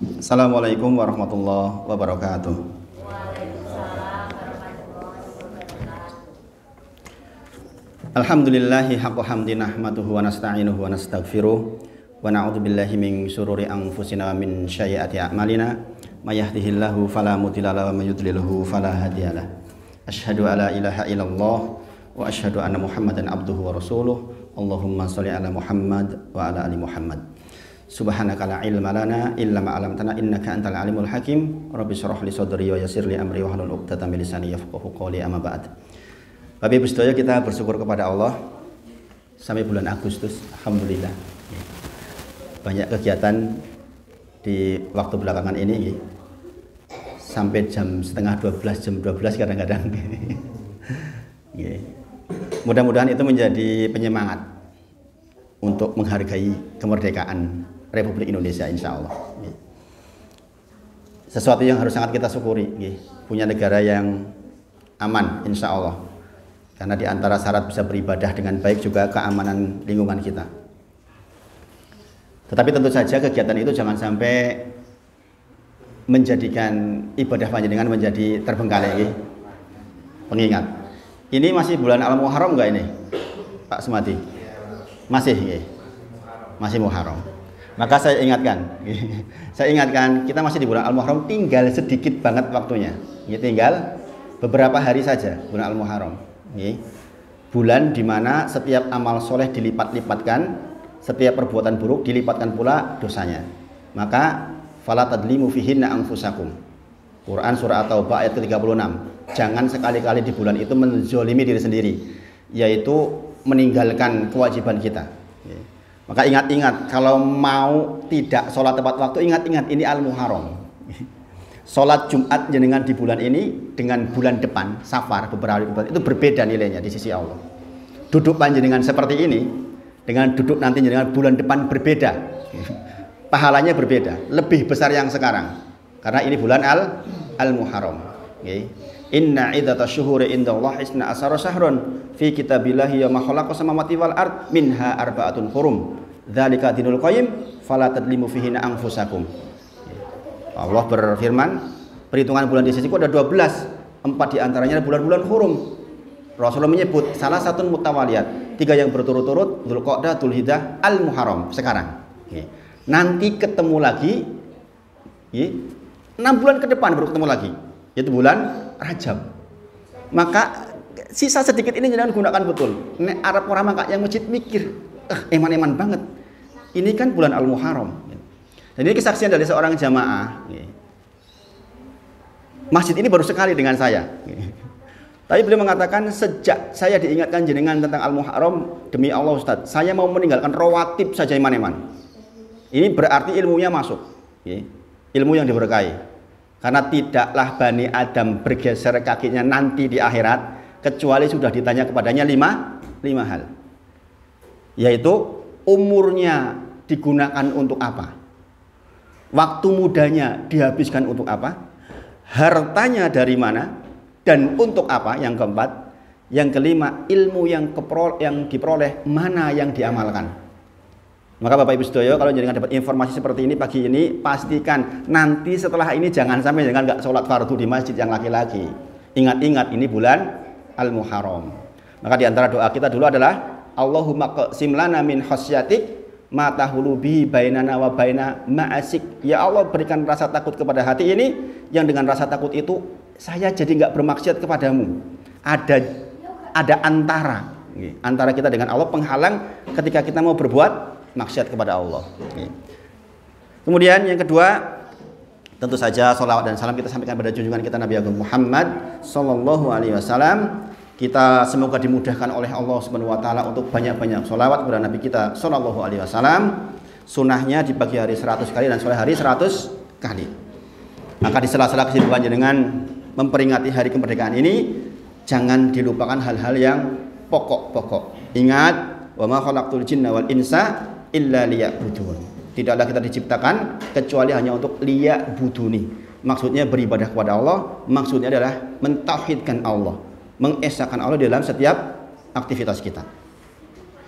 Assalamualaikum warahmatullahi wabarakatuh. Alhamdulillahi haqqa hamdi nahmaduhu wa nasta'inuhu wa nastaghfiruh wa na'udzu billahi min syururi anfusina wa min sayyiati a'malina may yahdihillahu fala mudilla lahu wa may yudlilhu fala hadiyalah. Asyhadu alla ilaha illallah wa asyhadu anna Muhammadan abduhu wa rasuluh. Allahumma shalli ala Muhammad wa ala ali Muhammad. Subhanaka la ilma lana illa ma 'allamtana innaka antal alimul hakim. Rabbi shrah li sadri wa yassir li amri wahlul 'uqdatam min lisani yafqahu qawli. Amma ba'd. Bapak Ibu sedaya, kita bersyukur kepada Allah sampai bulan Agustus, alhamdulillah. Banyak kegiatan di waktu belakangan ini sampai jam setengah 12, jam 12 kadang-kadang. Mudah-mudahan itu menjadi penyemangat untuk menghargai kemerdekaan Republik Indonesia, insya Allah. Sesuatu yang harus sangat kita syukuri, punya negara yang aman, insya Allah. Karena di antara syarat bisa beribadah dengan baik juga keamanan lingkungan kita. Tetapi tentu saja kegiatan itu jangan sampai menjadikan ibadah panjenengan menjadi terbengkalai. Pengingat, ini masih bulan Al-Muharram enggak ini, Pak Sumadi? Masih Muharram. Maka saya ingatkan, kita masih di bulan Al-Muharram, tinggal sedikit banget waktunya. Tinggal beberapa hari saja bulan Al-Muharram. Bulan di mana setiap amal soleh dilipat-lipatkan, setiap perbuatan buruk dilipatkan pula dosanya. Maka fala tadlimu fihinna anfusakum. Quran surah At-Taubah ayat ke-36. Jangan sekali-kali di bulan itu menzolimi diri sendiri, yaitu meninggalkan kewajiban kita. Maka ingat-ingat, kalau mau tidak sholat tepat waktu, ingat-ingat ini Al-Muharram. Sholat Jumat jenengan di bulan ini dengan bulan depan, Safar, beberapa hari itu berbeda nilainya di sisi Allah. Duduk panjenengan seperti ini dengan duduk nanti jenengan bulan depan berbeda. Pahalanya berbeda, lebih besar yang sekarang. Karena ini bulan Al-Muharram. Inna iddatash syuhuri indallahi 12 syahrun fi kitabillahi yawma khalaqas samawati wal ard minha arba'atun hurum. Dzalika dinul qayyim fala tadlimu fihinna anfusakum. Allah berfirman, perhitungan bulan di sisiku ada 12, 4 diantaranya bulan-bulan hurum. Rasulullah menyebut salah satu mutawaliyat, 3 yang berturut-turut, Dzulqa'dah, Dzulhijjah, Al-Muharram sekarang. Nanti ketemu lagi 6 bulan ke depan baru ketemu lagi, yaitu bulan Rajab. Maka sisa sedikit ini jangan gunakan betul. Nek Arab orang maka yang masjid mikir, eman-eman banget. Ini kan bulan Al-Muharram. Dan ini kesaksian dari seorang jamaah. Masjid ini baru sekali dengan saya. Tapi beliau mengatakan, sejak saya diingatkan jenengan tentang Al-Muharram, demi Allah Ustaz, saya mau meninggalkan rawatib saja eman-eman. Ini berarti ilmunya masuk. Ilmu yang diberkahi. Karena tidaklah Bani Adam bergeser kakinya nanti di akhirat kecuali sudah ditanya kepadanya 5 hal. Yaitu umurnya digunakan untuk apa? Waktu mudanya dihabiskan untuk apa? Hartanya dari mana? Dan untuk apa? Yang keempat. Yang kelima, ilmu yang diperoleh mana yang diamalkan? Maka Bapak Ibu sedaya, kalau jangan dapat informasi seperti ini pagi ini, pastikan nanti setelah ini jangan sampai nggak sholat fardu di masjid yang laki-laki. Ingat-ingat ini bulan Al-Muharram. Maka di antara doa kita dulu adalah Allahumma qsim lana min khasyatik ma tahulu bihi bainana wa baina ma'asik. Ya Allah, berikan rasa takut kepada hati ini, yang dengan rasa takut itu saya jadi nggak bermaksiat kepadamu. Ada antara kita dengan Allah, penghalang ketika kita mau berbuat maksiat kepada Allah. Kemudian yang kedua, tentu saja salawat dan salam kita sampaikan pada junjungan kita Nabi Agung Muhammad sallallahu alaihi wasallam. Kita semoga dimudahkan oleh Allah Subhanahu wa taala untuk banyak-banyak salawat kepada Nabi kita sallallahu alaihi wasallam. Sunahnya di pagi hari 100 kali dan sore hari 100 kali. Maka di sela-sela kesibukan dengan memperingati hari kemerdekaan ini, jangan dilupakan hal-hal yang pokok-pokok. Ingat, wa ma khalaqtul jinna wal insa illa liya'budun. Tidaklah kita diciptakan kecuali hanya untuk liya'buduni. Maksudnya beribadah kepada Allah, maksudnya adalah mentauhidkan Allah, mengesahkan Allah dalam setiap aktivitas kita.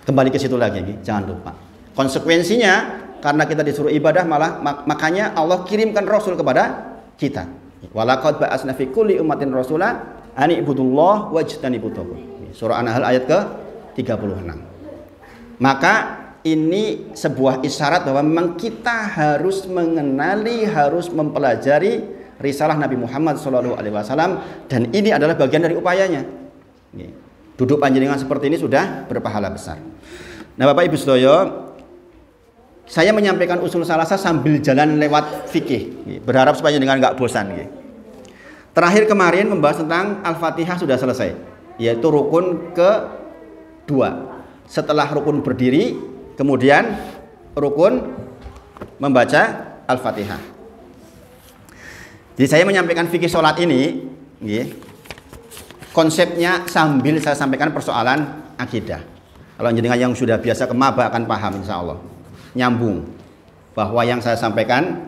Kembali ke situ lagi, jangan lupa. Konsekuensinya karena kita disuruh ibadah malah makanya Allah kirimkan Rasul kepada kita. Walaqad ba'atsna fi kulli ummatin rasula an ibudullah wajtanibut taghut. Surah An-Nahl ayat ke-36. Maka ini sebuah isyarat bahwa memang kita harus mengenali, harus mempelajari risalah Nabi Muhammad SAW, dan ini adalah bagian dari upayanya. Duduk panjenengan seperti ini sudah berpahala besar. Nah, Bapak Ibu sedaya, saya menyampaikan usul salasa sambil jalan lewat fikih, berharap supaya dengan nggak bosan. Terakhir kemarin membahas tentang Al-Fatihah sudah selesai, yaitu rukun kedua. Setelah rukun berdiri, kemudian rukun membaca Al-Fatihah. Jadi saya menyampaikan fikih sholat ini, konsepnya sambil saya sampaikan persoalan akidah. Kalau jenengan yang sudah biasa ke maba akan paham insya Allah. Nyambung bahwa yang saya sampaikan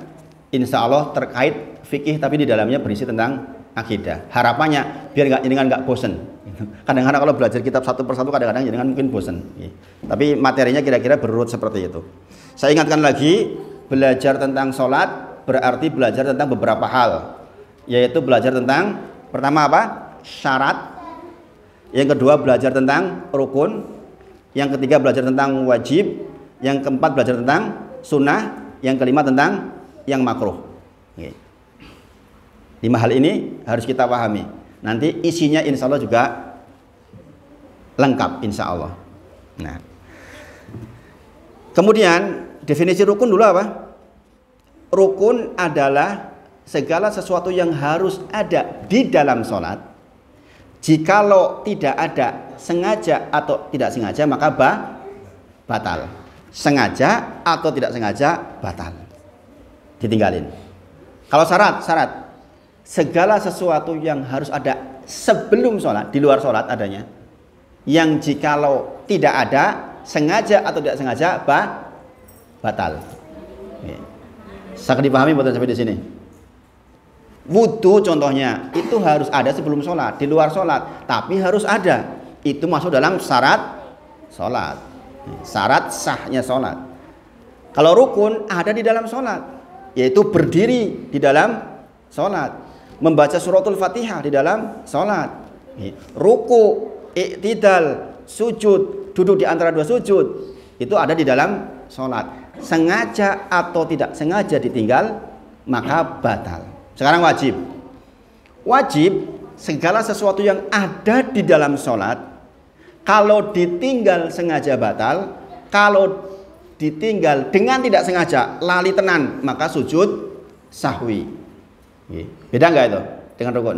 insya Allah terkait fikih tapi di dalamnya berisi tentang akidah. Harapannya biar jenengan nggak bosen. Kadang-kadang kalau belajar kitab satu persatu kadang-kadang jenengan mungkin bosen. Tapi materinya kira-kira berurut seperti itu. Saya ingatkan lagi, belajar tentang sholat berarti belajar tentang beberapa hal, yaitu belajar tentang pertama apa? Syarat. Yang kedua belajar tentang rukun. Yang ketiga belajar tentang wajib. Yang keempat belajar tentang sunnah. Yang kelima tentang yang makruh. 5 hal ini harus kita pahami. Nanti isinya insya Allah juga lengkap insya Allah. Nah, kemudian definisi rukun dulu apa? Rukun adalah segala sesuatu yang harus ada di dalam sholat. Jikalau tidak ada sengaja atau tidak sengaja maka batal. Sengaja atau tidak sengaja batal, ditinggalin. Kalau syarat segala sesuatu yang harus ada sebelum sholat, di luar sholat adanya, yang jikalau tidak ada sengaja atau tidak sengaja batal. Sangat dipahami buat sampai di sini. Wudhu contohnya itu harus ada sebelum sholat, di luar sholat, tapi harus ada. Itu masuk dalam syarat sholat. Syarat sahnya sholat. Kalau rukun ada di dalam sholat, yaitu berdiri di dalam sholat, membaca suratul Fatihah di dalam sholat, ruku, i'tidal, sujud, duduk di antara dua sujud, itu ada di dalam sholat. Sengaja atau tidak sengaja ditinggal maka batal. Sekarang wajib segala sesuatu yang ada di dalam sholat kalau ditinggal sengaja batal, kalau ditinggal dengan tidak sengaja lali tenan maka sujud sahwi. Beda nggak itu dengan rukun?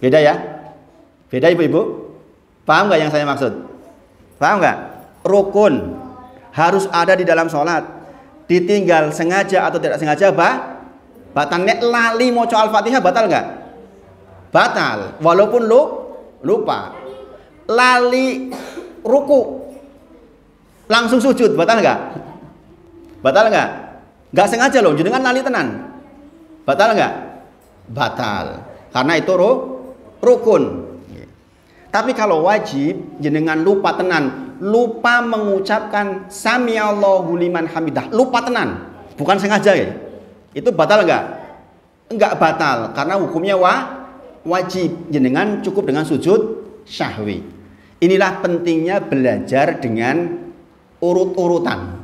Beda ya? Beda ibu-ibu? Paham nggak yang saya maksud? Paham nggak? Rukun harus ada di dalam sholat, ditinggal sengaja atau tidak sengaja batal. Nek lali maca Al-Fatihah batal nggak? Batal, walaupun lupa. Lali ruku langsung sujud batal nggak? Batal nggak? Nggak sengaja loh, jenengan lali tenan. Batal nggak? Batal, karena itu rukun. Tapi kalau wajib jenengan lupa tenan, lupa mengucapkan sami Allahu liman hamidah, lupa tenan, bukan sengaja ya. Itu batal nggak? Enggak batal, karena hukumnya wajib. Jenengan cukup dengan sujud syahwi. Inilah pentingnya belajar dengan urut-urutan.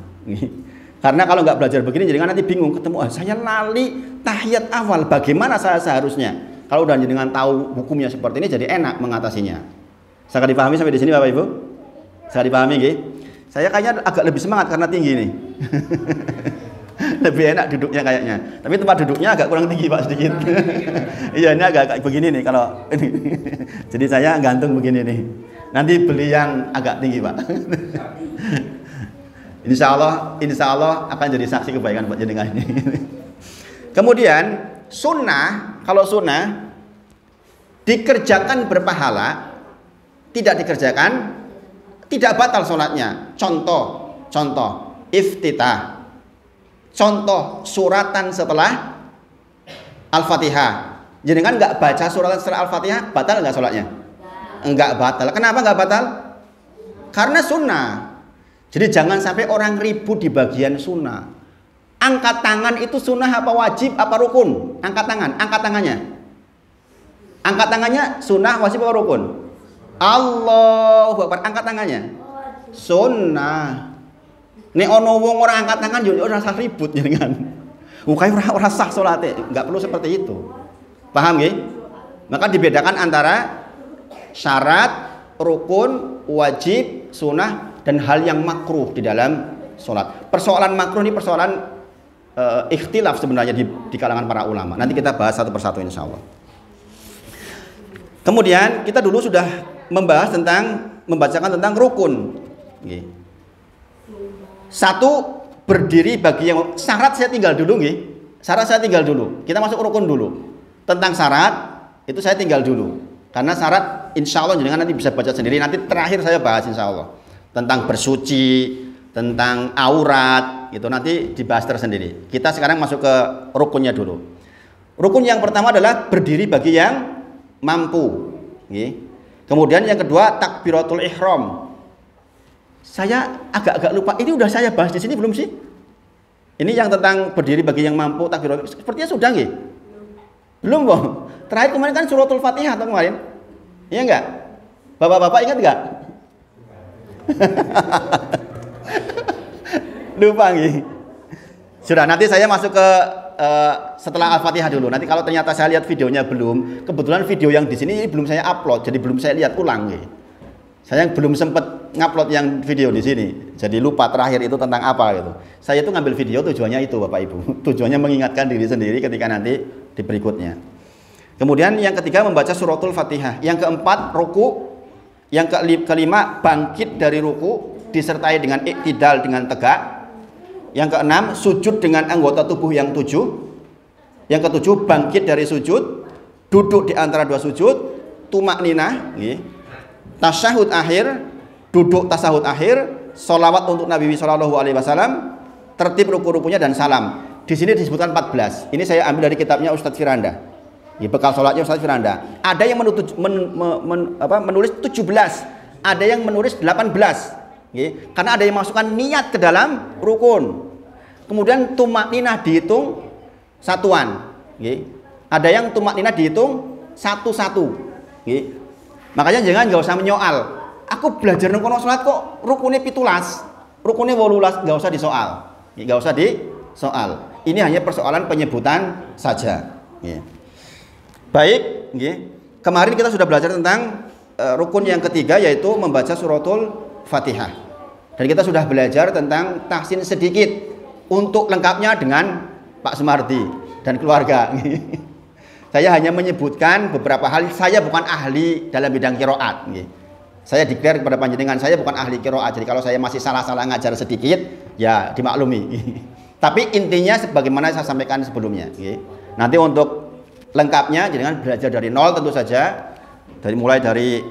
Karena kalau nggak belajar begini, jenengan nanti bingung ketemu. Saya lali tahiyat awal, bagaimana saya seharusnya? Kalau udah jenengan tahu hukumnya seperti ini, jadi enak mengatasinya. Sangat dipahami sampai di sini, Bapak Ibu? Sangat dipahami, nggih? Saya kayaknya agak lebih semangat karena tinggi nih. Lebih enak duduknya kayaknya. Tapi tempat duduknya agak kurang tinggi Pak sedikit. Iya, ini agak begini nih kalau ini. Jadi saya gantung begini nih. Nanti beli yang agak tinggi Pak. Insya Allah akan jadi saksi kebaikan buat jenengan ini. Kemudian sunnah, kalau sunnah dikerjakan berpahala, tidak dikerjakan tidak batal sholatnya. Contoh iftitah. Contoh suratan setelah Al-Fatihah. Jenengan nggak baca suratan setelah Al-Fatihah, batal nggak sholatnya? Enggak batal. Kenapa nggak batal? Karena sunnah. Jadi jangan sampai orang ribut di bagian sunnah. Angkat tangan itu sunnah apa wajib apa rukun? Angkat tangan, angkat tangannya. Angkat tangannya sunnah, wajib apa rukun? Allahu Akbar, angkat tangannya. Sunnah. Nek ono wong ora angkat tangan yo ora usah ribut jenengan. Bukan ora sah salate, enggak perlu seperti itu. Paham nggih? Maka dibedakan antara syarat, rukun, wajib, sunnah dan hal yang makruh di dalam salat. Persoalan makruh ini persoalan ikhtilaf sebenarnya di kalangan para ulama. Nanti kita bahas satu persatu insyaallah. Kemudian kita dulu sudah membahas tentang membacakan tentang rukun. Satu, berdiri bagi yang syarat saya tinggal dulu nggih. Syarat saya tinggal dulu. Kita masuk rukun dulu. Tentang syarat itu saya tinggal dulu. Karena syarat insyaallah jenengan nanti bisa baca sendiri. Nanti terakhir saya bahas insyaallah tentang bersuci, tentang aurat, itu nanti dibahas tersendiri. Kita sekarang masuk ke rukunnya dulu. Rukun yang pertama adalah berdiri bagi yang mampu. Kemudian yang kedua takbiratul ihram. Saya agak-agak lupa. Ini udah saya bahas di sini belum sih? Ini yang tentang berdiri bagi yang mampu takbiratul. Sepertinya sudah nggih? Belum, Bang. Terakhir kemarin kan suratul Fatihah atau kemarin? Iya enggak? Bapak-bapak ingat enggak? Lupa nggih. Sudah, nanti saya masuk ke setelah Al-Fatihah dulu. Nanti kalau ternyata saya lihat videonya belum, kebetulan video yang di sini belum saya upload, jadi belum saya lihat ulang nggih. Saya belum sempat ngupload yang video di sini. Jadi lupa terakhir itu tentang apa gitu. Saya itu ngambil video tujuannya itu Bapak Ibu. Tujuannya mengingatkan diri sendiri ketika nanti di berikutnya. Kemudian yang ketiga membaca suratul Fatihah. Yang keempat ruku. Yang kelima bangkit dari ruku disertai dengan iktidal dengan tegak. Yang keenam sujud dengan anggota tubuh yang 7. Yang ketujuh bangkit dari sujud, duduk di antara dua sujud, tumak ninah, tasyahud akhir, duduk tasyahud akhir, sholawat untuk Nabi Shallallahu Alaihi Wasallam, tertib ruku-rukunya dan salam. Di sini disebutkan 14. Ini saya ambil dari kitabnya Ustadz Firanda. Bekal sholatnya Ustadz Firanda. Ada yang menulis 17, ada yang menulis 18. Karena ada yang masukkan niat ke dalam rukun. Kemudian tumak ninah dihitung satuan. Ada yang tumak ninah dihitung satu-satu. Makanya jangan nggak usah menyoal. Aku belajar nengkono sholat kok rukunnya 17, rukunnya 18, nggak usah disoal. Nggak usah disoal. Ini hanya persoalan penyebutan saja. Baik, kemarin kita sudah belajar tentang rukun yang ketiga yaitu membaca suratul Fatihah. Dan kita sudah belajar tentang tahsin sedikit untuk lengkapnya dengan Pak Sumardi dan keluarga. Saya hanya menyebutkan beberapa hal. Saya bukan ahli dalam bidang qiraat. Saya declare kepada panjenengan saya bukan ahli qiraat. Jadi kalau saya masih salah-salah ngajar sedikit, ya dimaklumi. Tapi intinya sebagaimana saya sampaikan sebelumnya. Nanti untuk lengkapnya jangan belajar dari nol tentu saja. Mulai dari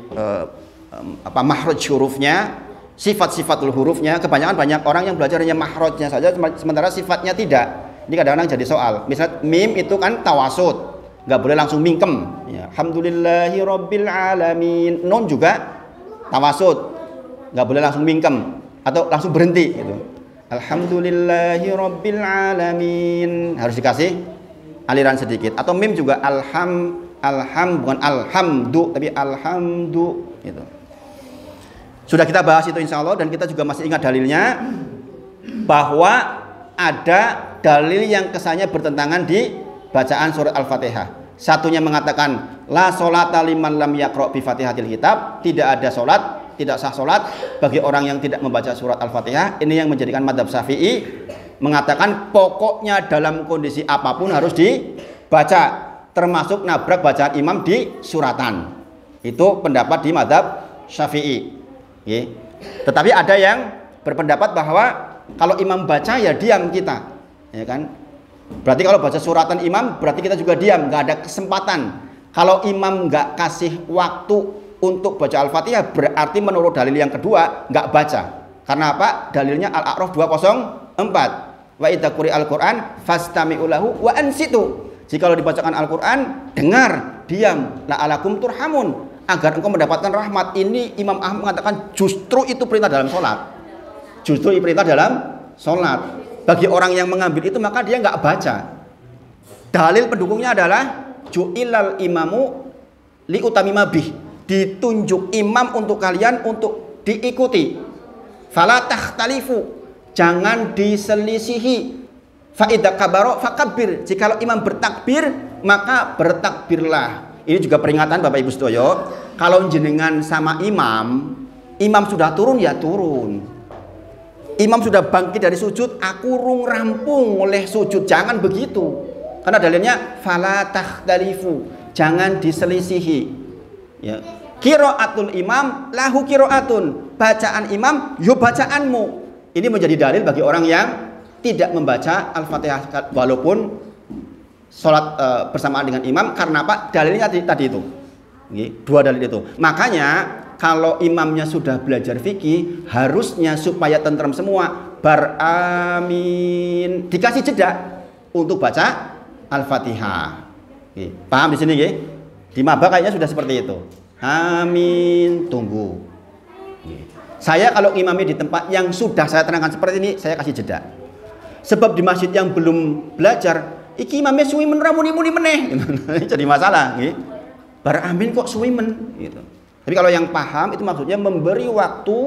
makhraj hurufnya, sifat-sifatul hurufnya. Kebanyakan banyak orang yang belajar hanya makhrajnya saja sementara sifatnya tidak. Ini kadang-kadang jadi soal. Misalnya mim itu kan tawasud, nggak boleh langsung mingkem. Alhamdulillahi rabbil alamin. Nun juga tawasud, nggak boleh langsung mingkem atau langsung berhenti gitu. Alhamdulillahi rabbil alamin, harus dikasih aliran sedikit. Atau mim juga alham bukan alhamdu tapi alhamdu gitu. Sudah kita bahas itu insya Allah dan kita juga masih ingat dalilnya bahwa ada dalil yang kesannya bertentangan di bacaan surat Al-Fatihah. Satunya mengatakan la sholata liman lam yaqra bi Fatihatil kitab, tidak ada sholat, tidak sah sholat bagi orang yang tidak membaca surat Al-Fatihah. Ini yang menjadikan madzhab Syafi'i mengatakan pokoknya dalam kondisi apapun harus dibaca, termasuk nabrak bacaan imam di suratan. Itu pendapat di madzhab Syafi'i. Tetapi ada yang berpendapat bahwa kalau imam baca ya diam kita, ya kan? Berarti kalau baca suratan imam berarti kita juga diam, nggak ada kesempatan. Kalau imam nggak kasih waktu untuk baca Al-Fatihah berarti menurut dalil yang kedua nggak baca. Karena apa? Dalilnya Al-A'raf 204. Wa idza quri'al Qur'an fastami'u lahu wa ansitu. Jika dibacakan Al-Qur'an, dengar, diam, la'alakum turhamun, agar engkau mendapatkan rahmat. Ini Imam Ahmad mengatakan justru itu perintah dalam sholat. Justru itu perintah dalam sholat. bagi orang yang mengambil itu maka dia nggak baca. Dalil pendukungnya adalah ju'ilal imamu li utamima bih, ditunjuk imam untuk kalian untuk diikuti. Fala takhtalifu, jangan diselisihi. Fa idza kabaro fakabbir, jikalau imam bertakbir maka bertakbirlah. Ini juga peringatan Bapak Ibu sedoyo, kalau jenengan sama imam sudah turun ya turun. Imam sudah bangkit dari sujud, aku rung rampung oleh sujud, jangan begitu. Karena dalilnya fala takhtalifu, jangan diselisihi. Ya. Qiraatul imam lahu qiraatun, bacaan imam yo bacaanmu. Ini menjadi dalil bagi orang yang tidak membaca Al-Fatihah walaupun sholat bersamaan dengan imam. Karena apa? Dalilnya tadi itu. Dua dalil itu. Makanya kalau imamnya sudah belajar fikih, harusnya supaya tentrem semua, beramin, dikasih jeda untuk baca Al-Fatihah. Paham di sini nggih? Di maba kayaknya sudah seperti itu. Amin, tunggu. Saya kalau imamnya di tempat yang sudah saya terangkan seperti ini, saya kasih jeda. Sebab di masjid yang belum belajar, iki imamnya suwi men muni meneh. Jadi masalah, nggih. Baramin kok suwi men gitu. Tapi kalau yang paham itu maksudnya memberi waktu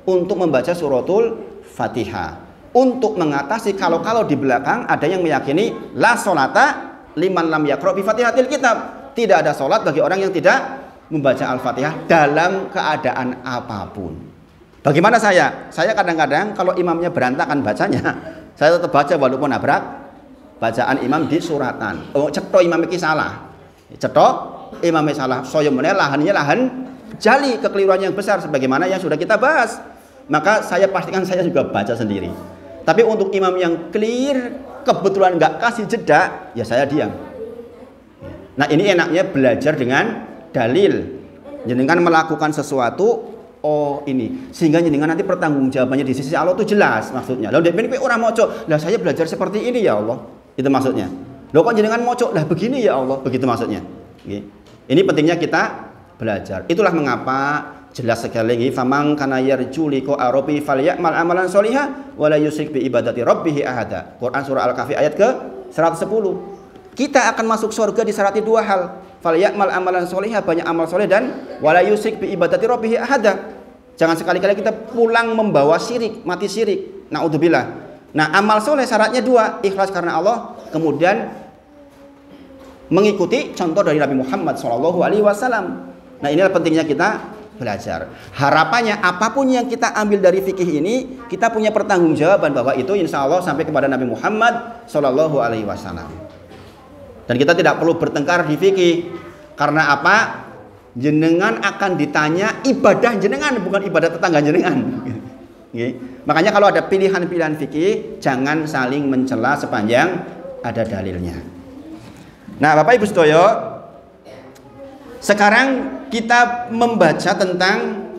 untuk membaca suratul Fatihah. Untuk mengatasi kalau di belakang ada yang meyakini la sholata liman lam yaqra bi Fatihatil kitab. Tidak ada sholat bagi orang yang tidak membaca Al-Fatihah dalam keadaan apapun. Bagaimana saya? Saya kadang-kadang kalau imamnya berantakan bacanya, saya tetap baca walaupun nabrak bacaan imam di suratan. Oh, cetok imam iki salah. Cetok imamnya salah. Soyo meneh lahannya lahan jali, kekeliruan yang besar sebagaimana yang sudah kita bahas. Maka saya pastikan saya juga baca sendiri. Tapi untuk imam yang clear, kebetulan nggak kasih jeda, ya saya diam. Nah ini enaknya belajar dengan dalil. Jenengan melakukan sesuatu, oh ini, sehingga jenengan nanti pertanggungjawabannya di sisi Allah itu jelas maksudnya. Lalu dia orang moco, lah saya belajar seperti ini ya Allah, itu maksudnya. Loh kok jenengan moco, lah begini ya Allah, begitu maksudnya. Ini pentingnya kita belajar. Itulah mengapa jelas sekali lagi, famang kana yarju liqa rabbi falyamal amalan sholihah wa la yusyrik bi ibadati rabbih ahada. Quran surah Al-Kahfi ayat ke 110. Kita akan masuk surga disyaratkan dua hal. Falyamal amalan sholihah, banyak amal soleh, dan wa la yusyrik bi ibadati rabbih ahada. Jangan sekali-kali kita pulang membawa syirik, mati syirik. Naudzubillah. Nah, amal soleh syaratnya dua, ikhlas karena Allah, kemudian mengikuti contoh dari Nabi Muhammad SAW. Nah, inilah pentingnya kita belajar. Harapannya apapun yang kita ambil dari fikih ini, kita punya pertanggungjawaban bahwa itu insya Allah sampai kepada Nabi Muhammad SAW. Dan kita tidak perlu bertengkar di fikih. Karena apa? Jenengan akan ditanya ibadah jenengan, bukan ibadah tetangga jenengan. Makanya kalau ada pilihan-pilihan fikih, jangan saling mencela sepanjang ada dalilnya. Nah, Bapak Ibu sedoyo, sekarang kita membaca tentang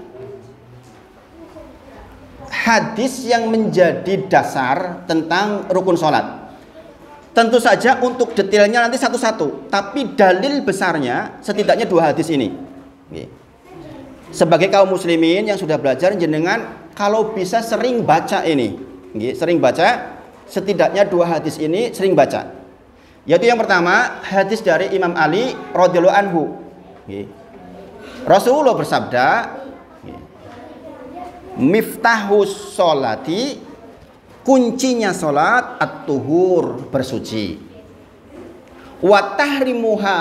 hadis yang menjadi dasar tentang rukun sholat. Tentu saja untuk detailnya nanti satu-satu, tapi dalil besarnya setidaknya dua hadis ini. Sebagai kaum muslimin yang sudah belajar, jenengan kalau bisa sering baca ini, sering baca, setidaknya dua hadis ini sering baca. Yaitu yang pertama, hadis dari Imam Ali radhiyallahu anhu. Rasulullah bersabda, miftahus sholati, kuncinya sholat at-tuhur, bersuci. Wa tahrimuha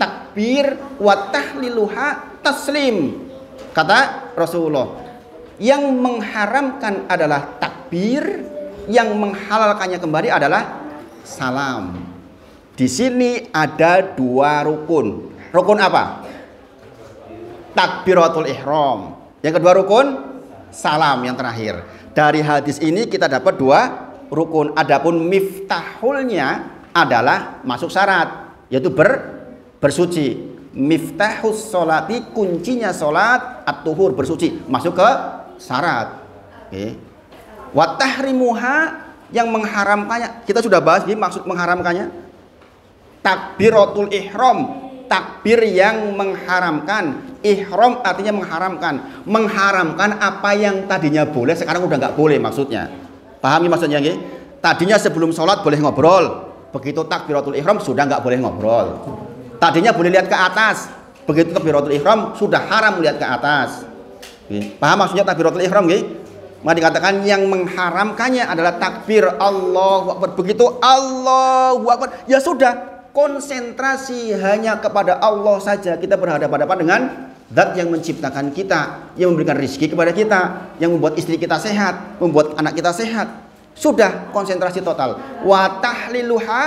takbir, wa tahliluha taslim. Kata Rasulullah, yang mengharamkan adalah takbir, yang menghalalkannya kembali adalah salam. Di sini ada dua rukun. Rukun apa? Takbiratul ihram. Yang kedua rukun salam yang terakhir. Dari hadis ini kita dapat dua rukun. Adapun miftahulnya adalah masuk syarat, yaitu bersuci. Miftahus sholati, kuncinya sholat, at-tuhur, bersuci, masuk ke syarat. Wa tahrimuha, yang mengharamkannya kita sudah bahas, jadi maksud mengharamkannya takbiratul ihram, takbir yang mengharamkan. Ihram artinya mengharamkan apa yang tadinya boleh sekarang udah nggak boleh maksudnya. Pahami maksudnya nggih? Tadinya sebelum sholat boleh ngobrol, begitu takbiratul ihram sudah nggak boleh ngobrol. Tadinya boleh lihat ke atas, begitu takbiratul ihram sudah haram lihat ke atas. Paham maksudnya takbiratul ihram nggih? Maka dikatakan yang mengharamkannya adalah takbir Allahu Akbar. Begitu Allahu Akbar, ya sudah, konsentrasi hanya kepada Allah saja. Kita berhadapan-hadapan dengan Zat yang menciptakan kita, yang memberikan rezeki kepada kita, yang membuat istri kita sehat, membuat anak kita sehat. Sudah konsentrasi total. Wa tahliluha,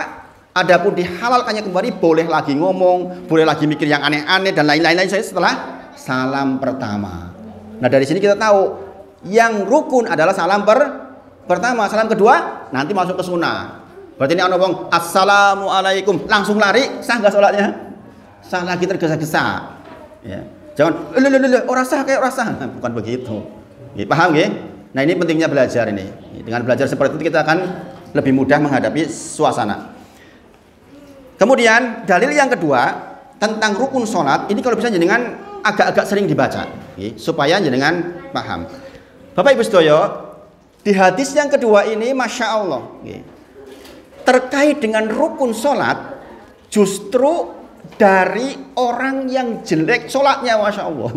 adapun dihalalkannya kembali, boleh lagi ngomong, boleh lagi mikir yang aneh-aneh dan lain-lain setelah salam pertama. Nah, dari sini kita tahu yang rukun adalah salam pertama, salam kedua nanti masuk ke sunnah. Berarti ini orang ngomong assalamualaikum langsung lari, sah nggak sholatnya? Sah lagi tergesa-gesa. Ya. Jangan orang sah kayak orang sah, bukan begitu. Ya, paham ya? Nah, ini pentingnya belajar ini. Dengan belajar seperti itu kita akan lebih mudah menghadapi suasana. Kemudian dalil yang kedua tentang rukun sholat ini kalau bisa jenengan agak-agak sering dibaca, ya, supaya jenengan paham. Bapak Ibu sedaya, di hadis yang kedua ini Masya Allah, terkait dengan rukun sholat, justru dari orang yang jelek sholatnya, Masya Allah.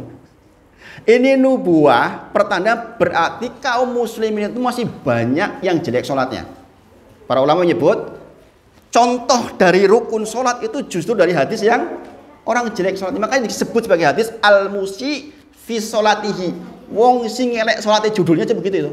Ini nubuah, pertanda berarti kaum muslimin itu masih banyak yang jelek sholatnya. Para ulama menyebut, contoh dari rukun sholat itu justru dari hadis yang orang jelek sholatnya. Makanya disebut sebagai hadis al-musi fi sholatihi. Wong sing elek sholatnya, judulnya aja begitu itu.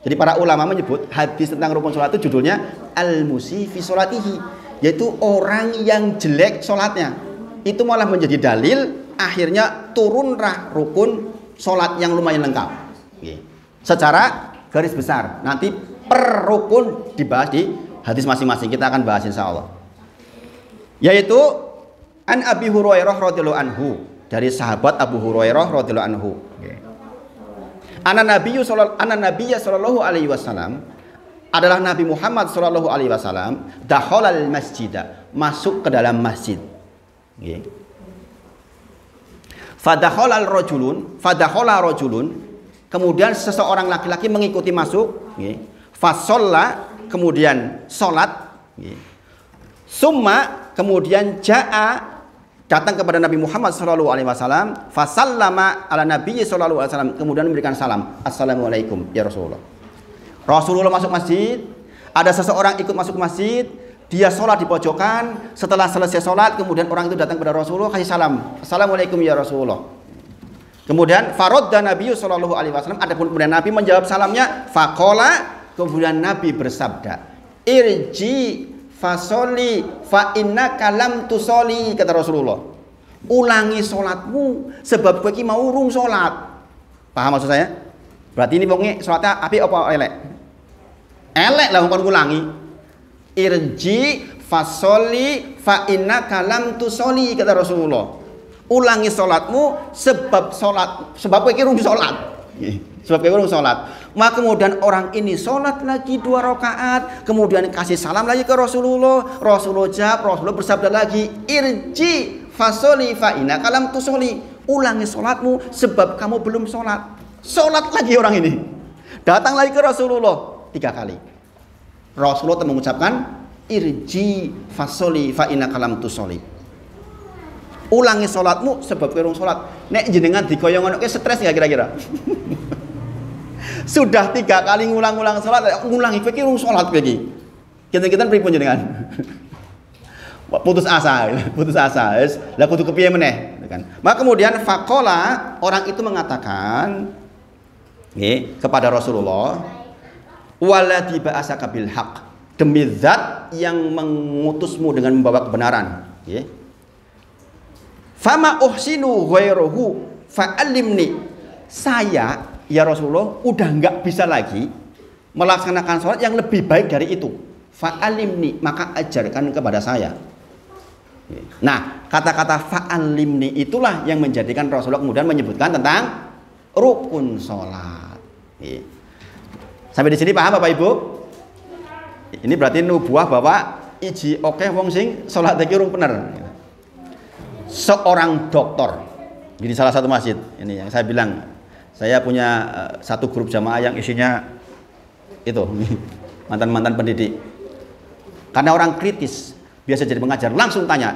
Jadi para ulama menyebut hadis tentang rukun sholat itu judulnya al-musi fi sholatihi, yaitu orang yang jelek sholatnya. Itu malah menjadi dalil akhirnya turunlah rukun sholat yang lumayan lengkap. Secara garis besar, nanti per rukun dibahas di hadis masing-masing. Kita akan bahas insya Allah. Yaitu an Abi Hurairah radhiyallahu anhu, dari sahabat Abu Hurairah radhiyallahu anhu. Ana Nabiyyu sallallahu alaihi wasallam, adalah Nabi Muhammad sallallahu alaihi wasallam, dakhalal masjidah, masuk ke dalam masjid. Fadakhala rajulun, kemudian seseorang laki-laki mengikuti masuk, fasalla, kemudian salat, summa, kemudian jaa, datang kepada Nabi Muhammad SAW, fasallama ala Nabi SAW, kemudian memberikan salam, assalamualaikum ya Rasulullah. Rasulullah masuk masjid, ada seseorang ikut masuk masjid, dia sholat di pojokan. Setelah selesai sholat, kemudian orang itu datang kepada Rasulullah, kasih salam, assalamualaikum ya Rasulullah. Kemudian faradda Nabi SAW, adapun kemudian Nabi menjawab salamnya, faqala, kemudian Nabi bersabda, irji fasoli fa inna kalam tusoli, kata Rasulullah, ulangi sholatmu sebab kowe iki mau urung sholat. Paham maksud saya? Berarti ini wonge sholatnya apik apa elek? Elek lah kon ulangi. Irji fasoli fa inna kalam tusoli, kata Rasulullah, ulangi sholatmu sebab kowe iki urung sholat. Sebab kowe urung sholat. Maka kemudian orang ini sholat lagi 2 rakaat, kemudian kasih salam lagi ke Rasulullah. Rasulullah jawab, Rasulullah bersabda lagi, irji fasoli fa inna kalam tusoli, ulangi sholatmu sebab kamu belum sholat. Sholat lagi orang ini, datang lagi ke Rasulullah 3 kali. Rasulullah mengucapkan irji fasoli fa inna kalam tusoli, ulangi sholatmu sebab kamu belum sholat. Nek jenengan digoyong ngono stres nggak kira-kira? Sudah 3 kali ngulang-ulang sholat, ngulangi pikir sholat lagi. Kita pripun jenengan? Putus asa. Lah kudu kepiye meneh, kan. Maka kemudian faqala, orang itu mengatakan kepada Rasulullah, waladhi ba'asaka bil haq, demi zat yang mengutusmu dengan membawa kebenaran. Fama uhsinu ghairahu fa'allimni, saya ya Rasulullah udah nggak bisa lagi melaksanakan sholat yang lebih baik dari itu. Fa'alimni, maka ajarkan kepada saya. Nah, kata-kata fa'alimni itulah yang menjadikan Rasulullah kemudian menyebutkan tentang rukun sholat. Sampai di sini paham Bapak Ibu? Ini berarti nubuah bahwa iji oke wong sing sholat iki urung bener. Seorang dokter di salah satu masjid ini yang saya bilang, saya punya satu grup jamaah yang isinya itu mantan-mantan pendidik. Karena orang kritis, biasa jadi pengajar, langsung tanya.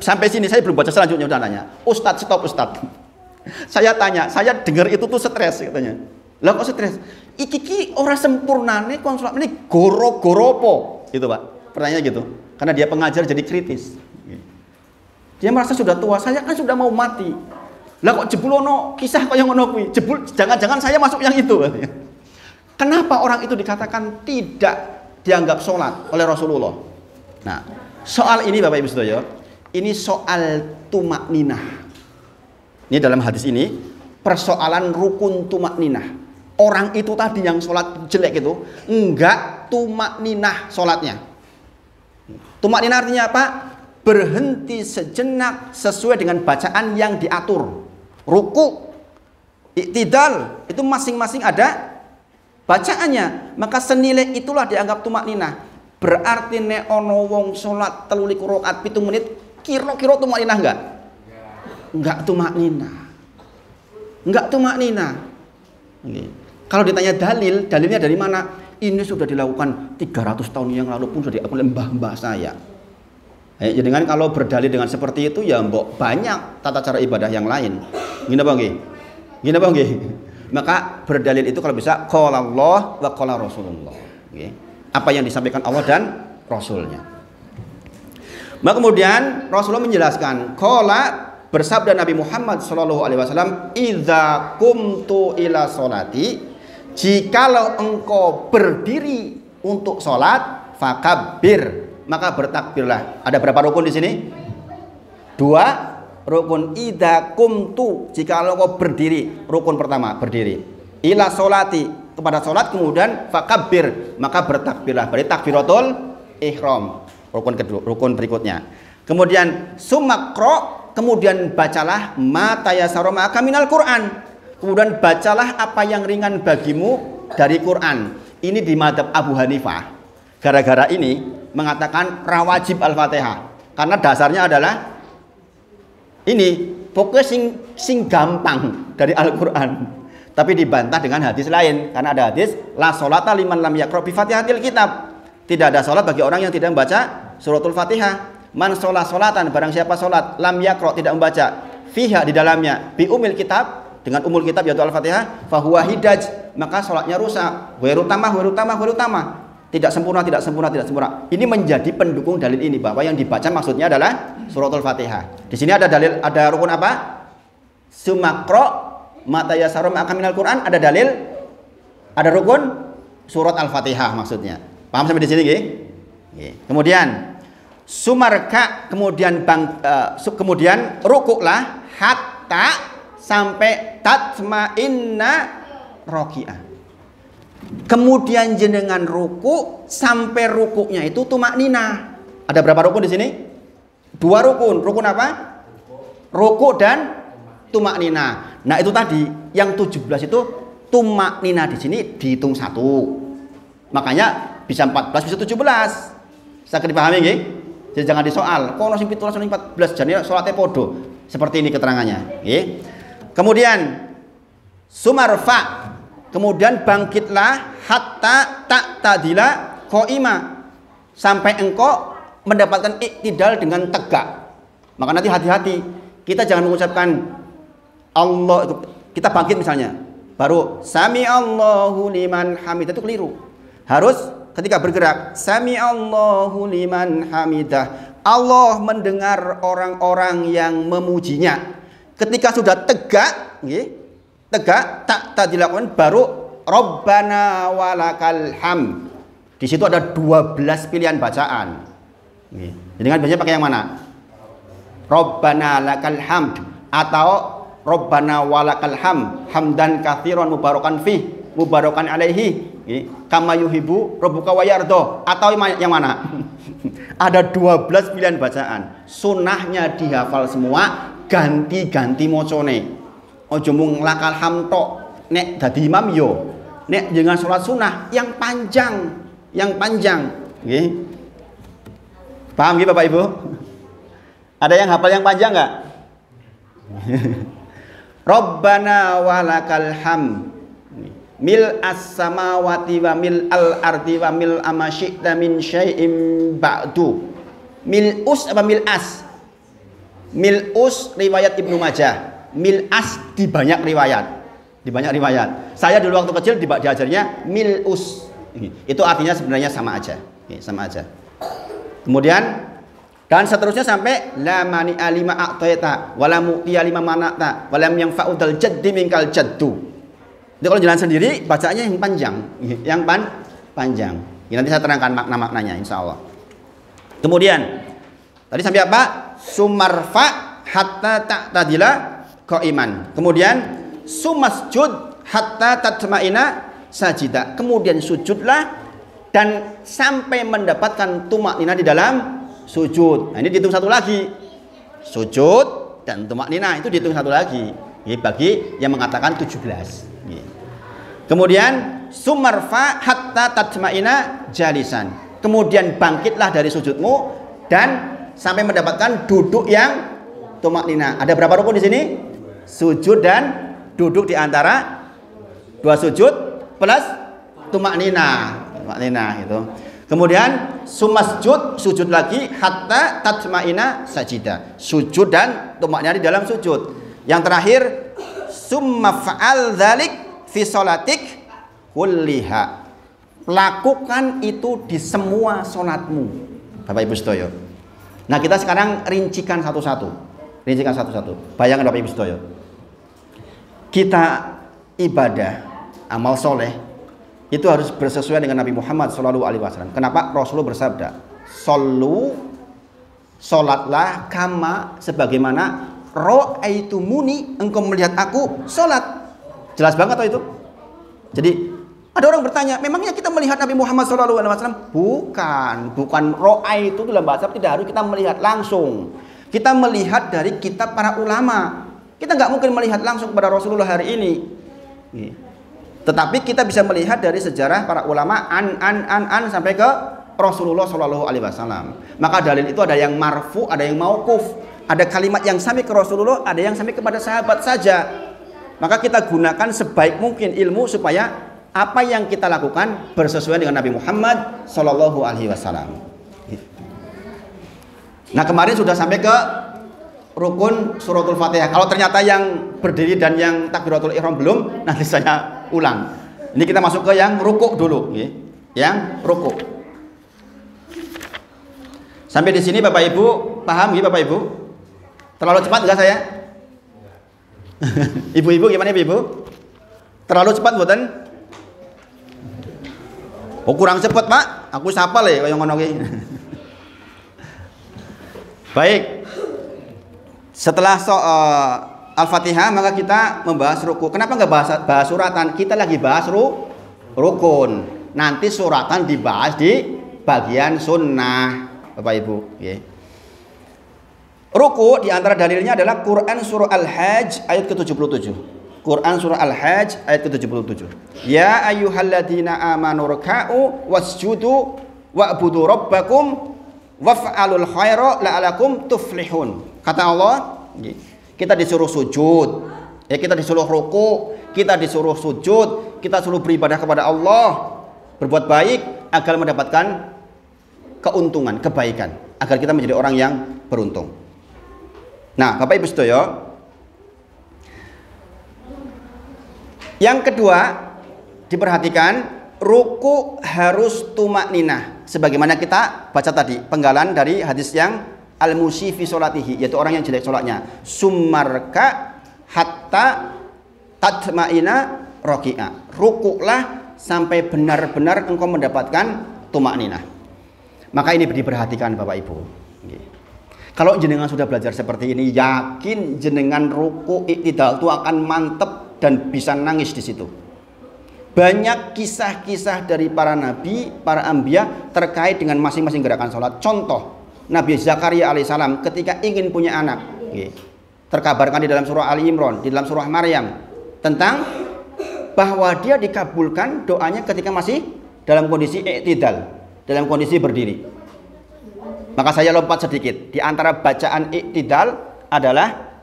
Sampai sini saya belum baca selanjutnya, udah tanya. Ustadz, stop Ustadz. Saya tanya, saya dengar itu tuh stres katanya. Lah kok stres? Iki orang sempurnane konsulat ini goro-goro po. Gitu Pak, pertanyaannya gitu. Karena dia pengajar jadi kritis. Dia merasa sudah tua, saya kan sudah mau mati. Lah kok jebulono kisah kok yang ngono kuwi? Jebul jangan-jangan saya masuk yang itu katanya. Kenapa orang itu dikatakan tidak dianggap sholat oleh Rasulullah? Nah, soal ini Bapak Ibu Saudara, ini soal tumak ninah. Ini dalam hadis ini persoalan rukun tumak ninah. Orang itu tadi yang sholat jelek itu enggak tumak ninah sholatnya. Tumak ninah artinya apa? Berhenti sejenak sesuai dengan bacaan yang diatur. Ruku, iktidal, itu masing-masing ada bacaannya. Maka senilai itulah dianggap tumak ninah. Berarti nek ono wong salat 3 rakaat 7 menit kira-kira tumak ninah enggak? Enggak tumak ninah. Enggak tumak ninah. Kalau ditanya dalilnya dari mana? Ini sudah dilakukan 300 tahun yang lalu pun sudah dilakukan oleh mbah-mbah saya. Jadi kan kalau berdalil dengan seperti itu ya mbok banyak tata cara ibadah yang lain. Gini apa nggih? Gini apa nggih? Maka berdalil itu kalau bisa qala Allah wa qala Rasulullah. Apa yang disampaikan Allah dan Rasulnya. Maka kemudian Rasulullah menjelaskan, qala bersabda Nabi Muhammad sallallahu alaihi wasallam, "Idza qumtu ila sholati," jikalau engkau berdiri untuk salat, fakabbir, maka bertakbirlah. Ada berapa rukun di sini? 2 rukun. Idza qumtu, jikalau engkau berdiri, rukun pertama berdiri. Ila sholati, kepada salat, kemudian fakabbir, maka bertakbirlah. Berarti takbiratul ihram. Rukun kedua, rukun berikutnya. Kemudian sumakro, kemudian bacalah ma tayassara ma'aka minal Qur'an. Kemudian bacalah apa yang ringan bagimu dari Quran. Ini di mazhab Abu Hanifah. Gara-gara ini mengatakan rawajib Al-Fatihah. Karena dasarnya adalah ini pokoknya sing gampang dari Al-Quran. Tapi dibantah dengan hadis lain. Karena ada hadis la sholata liman lam yaqra bi Fatihatil kitab. Tidak ada sholat bagi orang yang tidak membaca suratul Fatihah. Man sholat sholatan, barang siapa sholat lam yaqra, tidak membaca fiha, di dalamnya, bi umil kitab, dengan umul kitab yaitu Al-Fatihah, fahuwa hidaj, maka sholatnya rusak. Ghairu tamah. Tidak sempurna. Ini menjadi pendukung dalil ini, bahwa yang dibaca maksudnya adalah suratul Fatihah. Di sini ada dalil, ada rukun apa? Sumakro mata yasarum ma'aka minal Quran, ada dalil, ada rukun surat Al-Fatihah maksudnya. Paham sampai di sini nggih? Kemudian sumarka, kemudian kemudian rukuklah hatta, sampai tatma'inna roki'ah. Kemudian jenengan ruku sampai rukuknya itu tumak ninah. Ada berapa rukun di sini? 2 rukun. Rukun apa? Ruku dan tumak ninah. Nah itu tadi yang 17 itu tumak ninah di sini dihitung 1. Makanya bisa 14, bisa 17. Saya dipahami nggih? Jadi jangan disoal. Kono sing 17 sing 14 jane salate podo. Seperti ini keterangannya, nggih. Kemudian sumarfa, kemudian bangkitlah hatta ta'tadila qaima, sampai engkau mendapatkan iktidal dengan tegak. Maka nanti hati-hati, kita jangan mengucapkan Allah itu, kita bangkit misalnya baru sami Allahu liman hamidah, itu keliru. Harus ketika bergerak sami Allahu liman hamidah, Allah mendengar orang-orang yang memujinya. Ketika sudah tegak, tegak tak dilakukan, baru Rabbana walakal ham. Di situ ada 12 pilihan bacaan. Jadi kan biasanya pakai yang mana? Rabbana lakal hamd atau Rabbana walakal ham, hamdan katsiran mubarakan fih, mubarakan alaihi, kama yuhibbu rabbuka wa yardo, atau yang mana? Ada 12 pilihan bacaan. Sunnahnya dihafal semua, ganti-ganti mocone. Ojo mung lakal ham tok. Nek dadi imam yo, nek jangan sholat sunnah yang panjang, nggih. Paham nggih Bapak Ibu? Ada yang hafal yang panjang enggak? Rabbana walakal ham. mil as-samawati wa mil al-ardi wa mil amasyi'ta min syai'im ba'du. Mil'us apa mil'as? Mil'us riwayat Ibnu Majah, mil'as di banyak riwayat. Di banyak riwayat. Saya dulu waktu kecil diajarnya mil'us. Itu artinya sebenarnya sama aja. Sama aja. Kemudian dan seterusnya sampai la mani alima a'taita wala mu'tiya lima manata walam yang fa'udal jaddi minkal jaddu. Jadi kalau jalan sendiri bacaannya yang panjang, panjang. Ini nanti saya terangkan makna-maknanya insyaallah. Kemudian tadi sampai apa? Sumarfa hatta ta'tadila qaiman. Kemudian sumasjud hatta tatma'ina sajida. Kemudian sujudlah dan sampai mendapatkan tumaknina di dalam sujud. Nah, ini dihitung satu lagi. Sujud dan tumaknina itu dihitung satu lagi. Ini bagi yang mengatakan 17. Kemudian sumarfa hatta tatma'ina jalisan. Kemudian bangkitlah dari sujudmu dan sampai mendapatkan duduk yang tumaknina. Ada berapa rukun di sini? Sujud dan duduk di antara dua sujud plus tumaknina. Tumaknina itu. Kemudian sumasjud, sujud lagi hatta tatma'ina sajida. Sujud dan tumaknina di dalam sujud. Yang terakhir summa fa'al dzalik fi sholatik kulliha. Lakukan itu di semua sholatmu, Bapak Ibu sedaya. Nah, kita sekarang rincikan satu-satu. Bayangkan Bapak Ibu sedaya. Kita ibadah, amal soleh itu harus bersesuaian dengan Nabi Muhammad SAW. Kenapa? Rasulullah bersabda, "Shollu, sholatlah kama sebagaimana ro'aitumuni, engkau melihat aku sholat." Jelas banget toh itu. Jadi ada orang bertanya, memangnya kita melihat Nabi Muhammad SAW? Bukan ro'ai itu dalam bahasa Arab tidak harus kita melihat langsung. Kita melihat dari kitab para ulama. Kita nggak mungkin melihat langsung kepada Rasulullah hari ini. Tetapi kita bisa melihat dari sejarah para ulama an sampai ke Rasulullah SAW. Maka dalil itu ada yang marfu, ada yang mauquf, ada kalimat yang sampai ke Rasulullah, ada yang sampai kepada sahabat saja. Maka kita gunakan sebaik mungkin ilmu supaya apa yang kita lakukan bersesuaian dengan Nabi Muhammad SAW. Nah, kemarin sudah sampai ke rukun suratul Fatihah. Kalau ternyata yang berdiri dan yang takbiratul ihram belum, nanti saya ulang. Ini kita masuk ke yang rukuk dulu, yang rukuk. Sampai di sini Bapak Ibu paham ya Bapak Ibu? Terlalu cepat enggak saya? Ibu-ibu gimana ibu-ibu? Terlalu cepat buatan? Oh, kurang cepat Pak. Aku sapa le kaya ngono ki. Baik. Setelah Al-Fatihah maka kita membahas ruku. Kenapa nggak bahas suratan? Kita lagi bahas rukun. Nanti suratan dibahas di bagian sunnah, Bapak Ibu. Ruku di antara dalilnya adalah Quran surah Al-Hajj ayat ke-77. Quran surah Al-Hajj ayat ke-77. Ya ayyuhalladzina amanu ruk'u wasjudu wa'budu rabbakum waf'alul khaira la'alakum tuflihun. Kata Allah, kita disuruh sujud, kita disuruh ruku, kita disuruh sujud, kita disuruh beribadah kepada Allah, berbuat baik agar mendapatkan keuntungan, kebaikan, agar kita menjadi orang yang beruntung. Nah, Bapak Ibu sedaya, yang kedua diperhatikan, ruku harus tumakninah, sebagaimana kita baca tadi penggalan dari hadis yang al-musi fi sholatihi, yaitu orang yang jelek sholatnya. Sumarka hatta tatma'ina roki'a. Rukuklah sampai benar-benar engkau mendapatkan tumakninah. Maka ini diperhatikan Bapak Ibu. Kalau jenengan sudah belajar seperti ini, yakin jenengan ruku iktidal itu akan mantep dan bisa nangis di situ. Banyak kisah-kisah dari para nabi, para anbiya terkait dengan masing-masing gerakan sholat. Contoh, Nabi Zakaria alaihissalam ketika ingin punya anak, terkabarkan di dalam surah Ali Imran, di dalam surah Maryam, tentang bahwa dia dikabulkan doanya ketika masih dalam kondisi iktidal, dalam kondisi berdiri. Maka saya lompat sedikit. Di antara bacaan iktidal adalah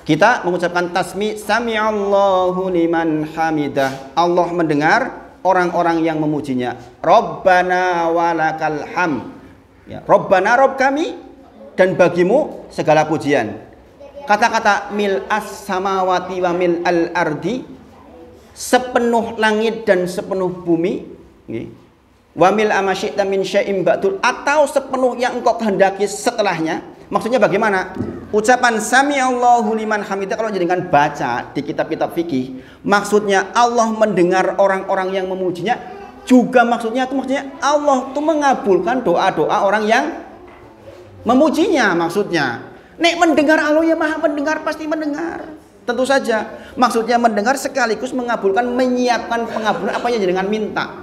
Kita mengucapkan tasmi sami'allahu liman hamidah. Allah mendengar orang-orang yang memujinya. Rabbana walakal ham. Ya, Rabbana, Rabb kami, dan bagimu segala pujian. Kata-kata mil as samawati wa mil al ardi, sepenuh langit dan sepenuh bumi, wa mil amasyita min syai'im ba'dul, atau sepenuh yang engkau kehendaki setelahnya. Maksudnya bagaimana? Ucapan sami'allahu liman hamidah kalau jenengan baca di kitab-kitab fikih, maksudnya Allah mendengar orang-orang yang memujinya, juga maksudnya Allah tuh mengabulkan doa-doa orang yang memujinya. Maksudnya nek mendengar, Allah ya maha mendengar, pasti mendengar. Tentu saja maksudnya mendengar sekaligus mengabulkan, menyiapkan pengabulan apa yang jenengan minta.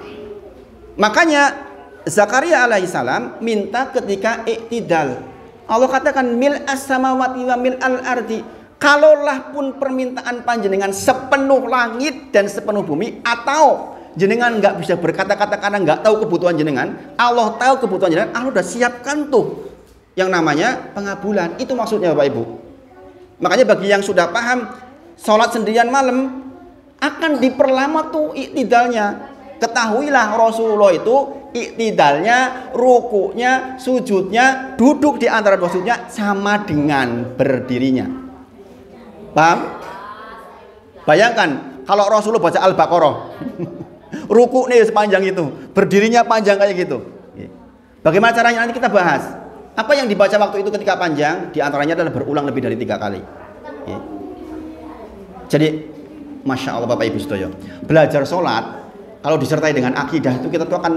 Makanya Zakaria alaihissalam minta ketika iktidal. Allah katakan mil as-samawati wa mil al-ardi. Kalaulah pun permintaan panjenengan sepenuh langit dan sepenuh bumi, atau jenengan nggak bisa berkata-kata karena nggak tahu kebutuhan jenengan, Allah tahu kebutuhan jenengan, Allah udah siapkan tuh yang namanya pengabulan. Itu maksudnya Bapak Ibu. Makanya bagi yang sudah paham sholat sendirian malam akan diperlama tuh iktidalnya. Ketahuilah Rasulullah itu iktidalnya, rukuknya, sujudnya, duduk di antara dua sujudnya sama dengan berdirinya. Paham? Bayangkan kalau Rasulullah baca Al-Baqarah, rukuknya sepanjang itu, berdirinya panjang kayak gitu. Bagaimana caranya nanti kita bahas. Apa yang dibaca waktu itu ketika panjang, di antaranya adalah berulang lebih dari 3 kali. Jadi, Masya Allah Bapak Ibu Sedoyo, belajar sholat kalau disertai dengan akidah itu kita tuh akan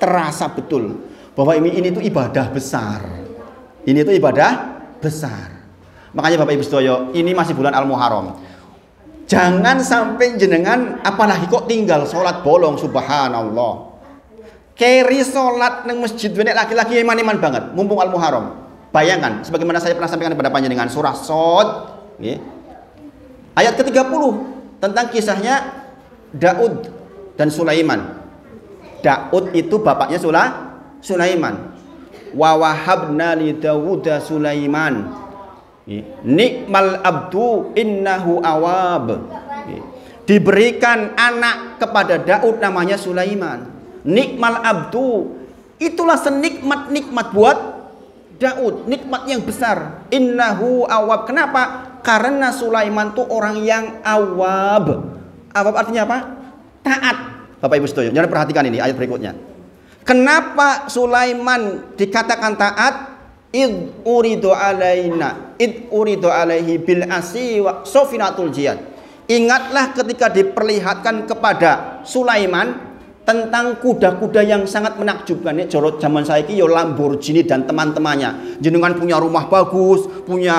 terasa betul bahwa ini tuh ibadah besar. Ini tuh ibadah besar. Makanya Bapak Ibu Sedoyo, ini masih bulan Al-Muharram. Jangan sampai jenengan apalagi kok tinggal sholat bolong, subhanallah. Keri sholat nang masjid benek laki-laki iman-iman banget, mumpung Al-Muharram. Bayangkan, sebagaimana saya pernah sampaikan kepada panjenengan surah Shad, ayat ke-30 tentang kisahnya Daud dan Sulaiman. Daud itu bapaknya Sulaiman. Wa wahabna li Dawuda Sulaiman. Nikmal abdu innahu awab. Diberikan anak kepada Daud namanya Sulaiman. Nikmal abdu, itulah senikmat-nikmat buat Daud, nikmat yang besar. Innahu awab. Kenapa? Karena Sulaiman tuh orang yang awab. Awab artinya apa? Taat. Bapak Ibu Sedoyo, jangan perhatikan ini ayat berikutnya. Kenapa Sulaiman dikatakan taat? Id uridu alaihi bil asi wa sofinatul jihad. Ingatlah ketika diperlihatkan kepada Sulaiman tentang kuda-kuda yang sangat menakjubkan. Ini jorot zaman saiki yo Lamborghini dan teman-temannya. Jenengan punya rumah bagus, punya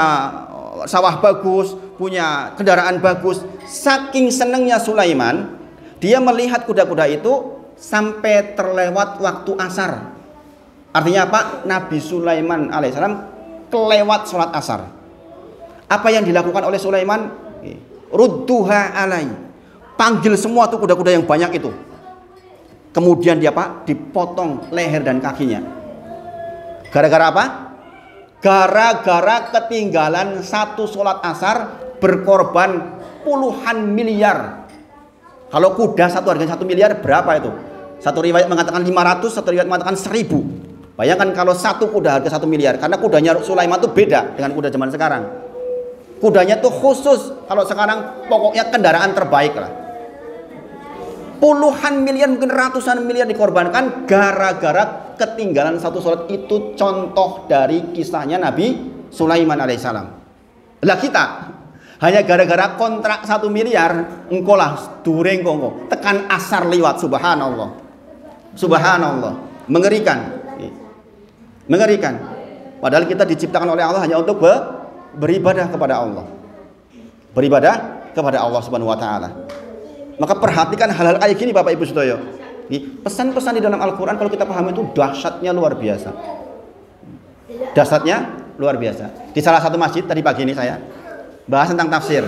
sawah bagus, punya kendaraan bagus. Saking senengnya Sulaiman, dia melihat kuda-kuda itu sampai terlewat waktu asar. Artinya apa? Nabi Sulaiman alaihissalam kelewat sholat asar. Apa yang dilakukan oleh Sulaiman? Rudduha alai. Panggil semua tuh kuda-kuda yang banyak itu. Kemudian dia apa? Dipotong leher dan kakinya. Gara-gara apa? Gara-gara ketinggalan satu sholat asar berkorban puluhan miliar. Kalau kuda satu harganya 1 miliar berapa itu? Satu riwayat mengatakan 500, satu riwayat mengatakan 1000. Bayangkan kalau satu kuda harga 1 miliar. Karena kudanya Sulaiman itu beda dengan kuda zaman sekarang. Kudanya tuh khusus. Kalau sekarang pokoknya kendaraan terbaik lah. Puluhan miliar, mungkin ratusan miliar dikorbankan gara-gara ketinggalan satu sholat. Itu contoh dari kisahnya Nabi Sulaiman alaihissalam. Lah kita hanya gara-gara kontrak 1 miliar engkolah dureng kongko tekan asar liwat. Subhanallah, subhanallah, mengerikan, mengerikan. Padahal kita diciptakan oleh Allah hanya untuk beribadah kepada Allah, beribadah kepada Allah Subhanahu wa taala. Maka perhatikan hal-hal kayak gini Bapak Ibu Sedoyo. Pesan-pesan di dalam Al-Quran kalau kita paham itu dahsyatnya luar biasa. Dahsyatnya luar biasa. Di salah satu masjid tadi pagi ini saya bahas tentang tafsir.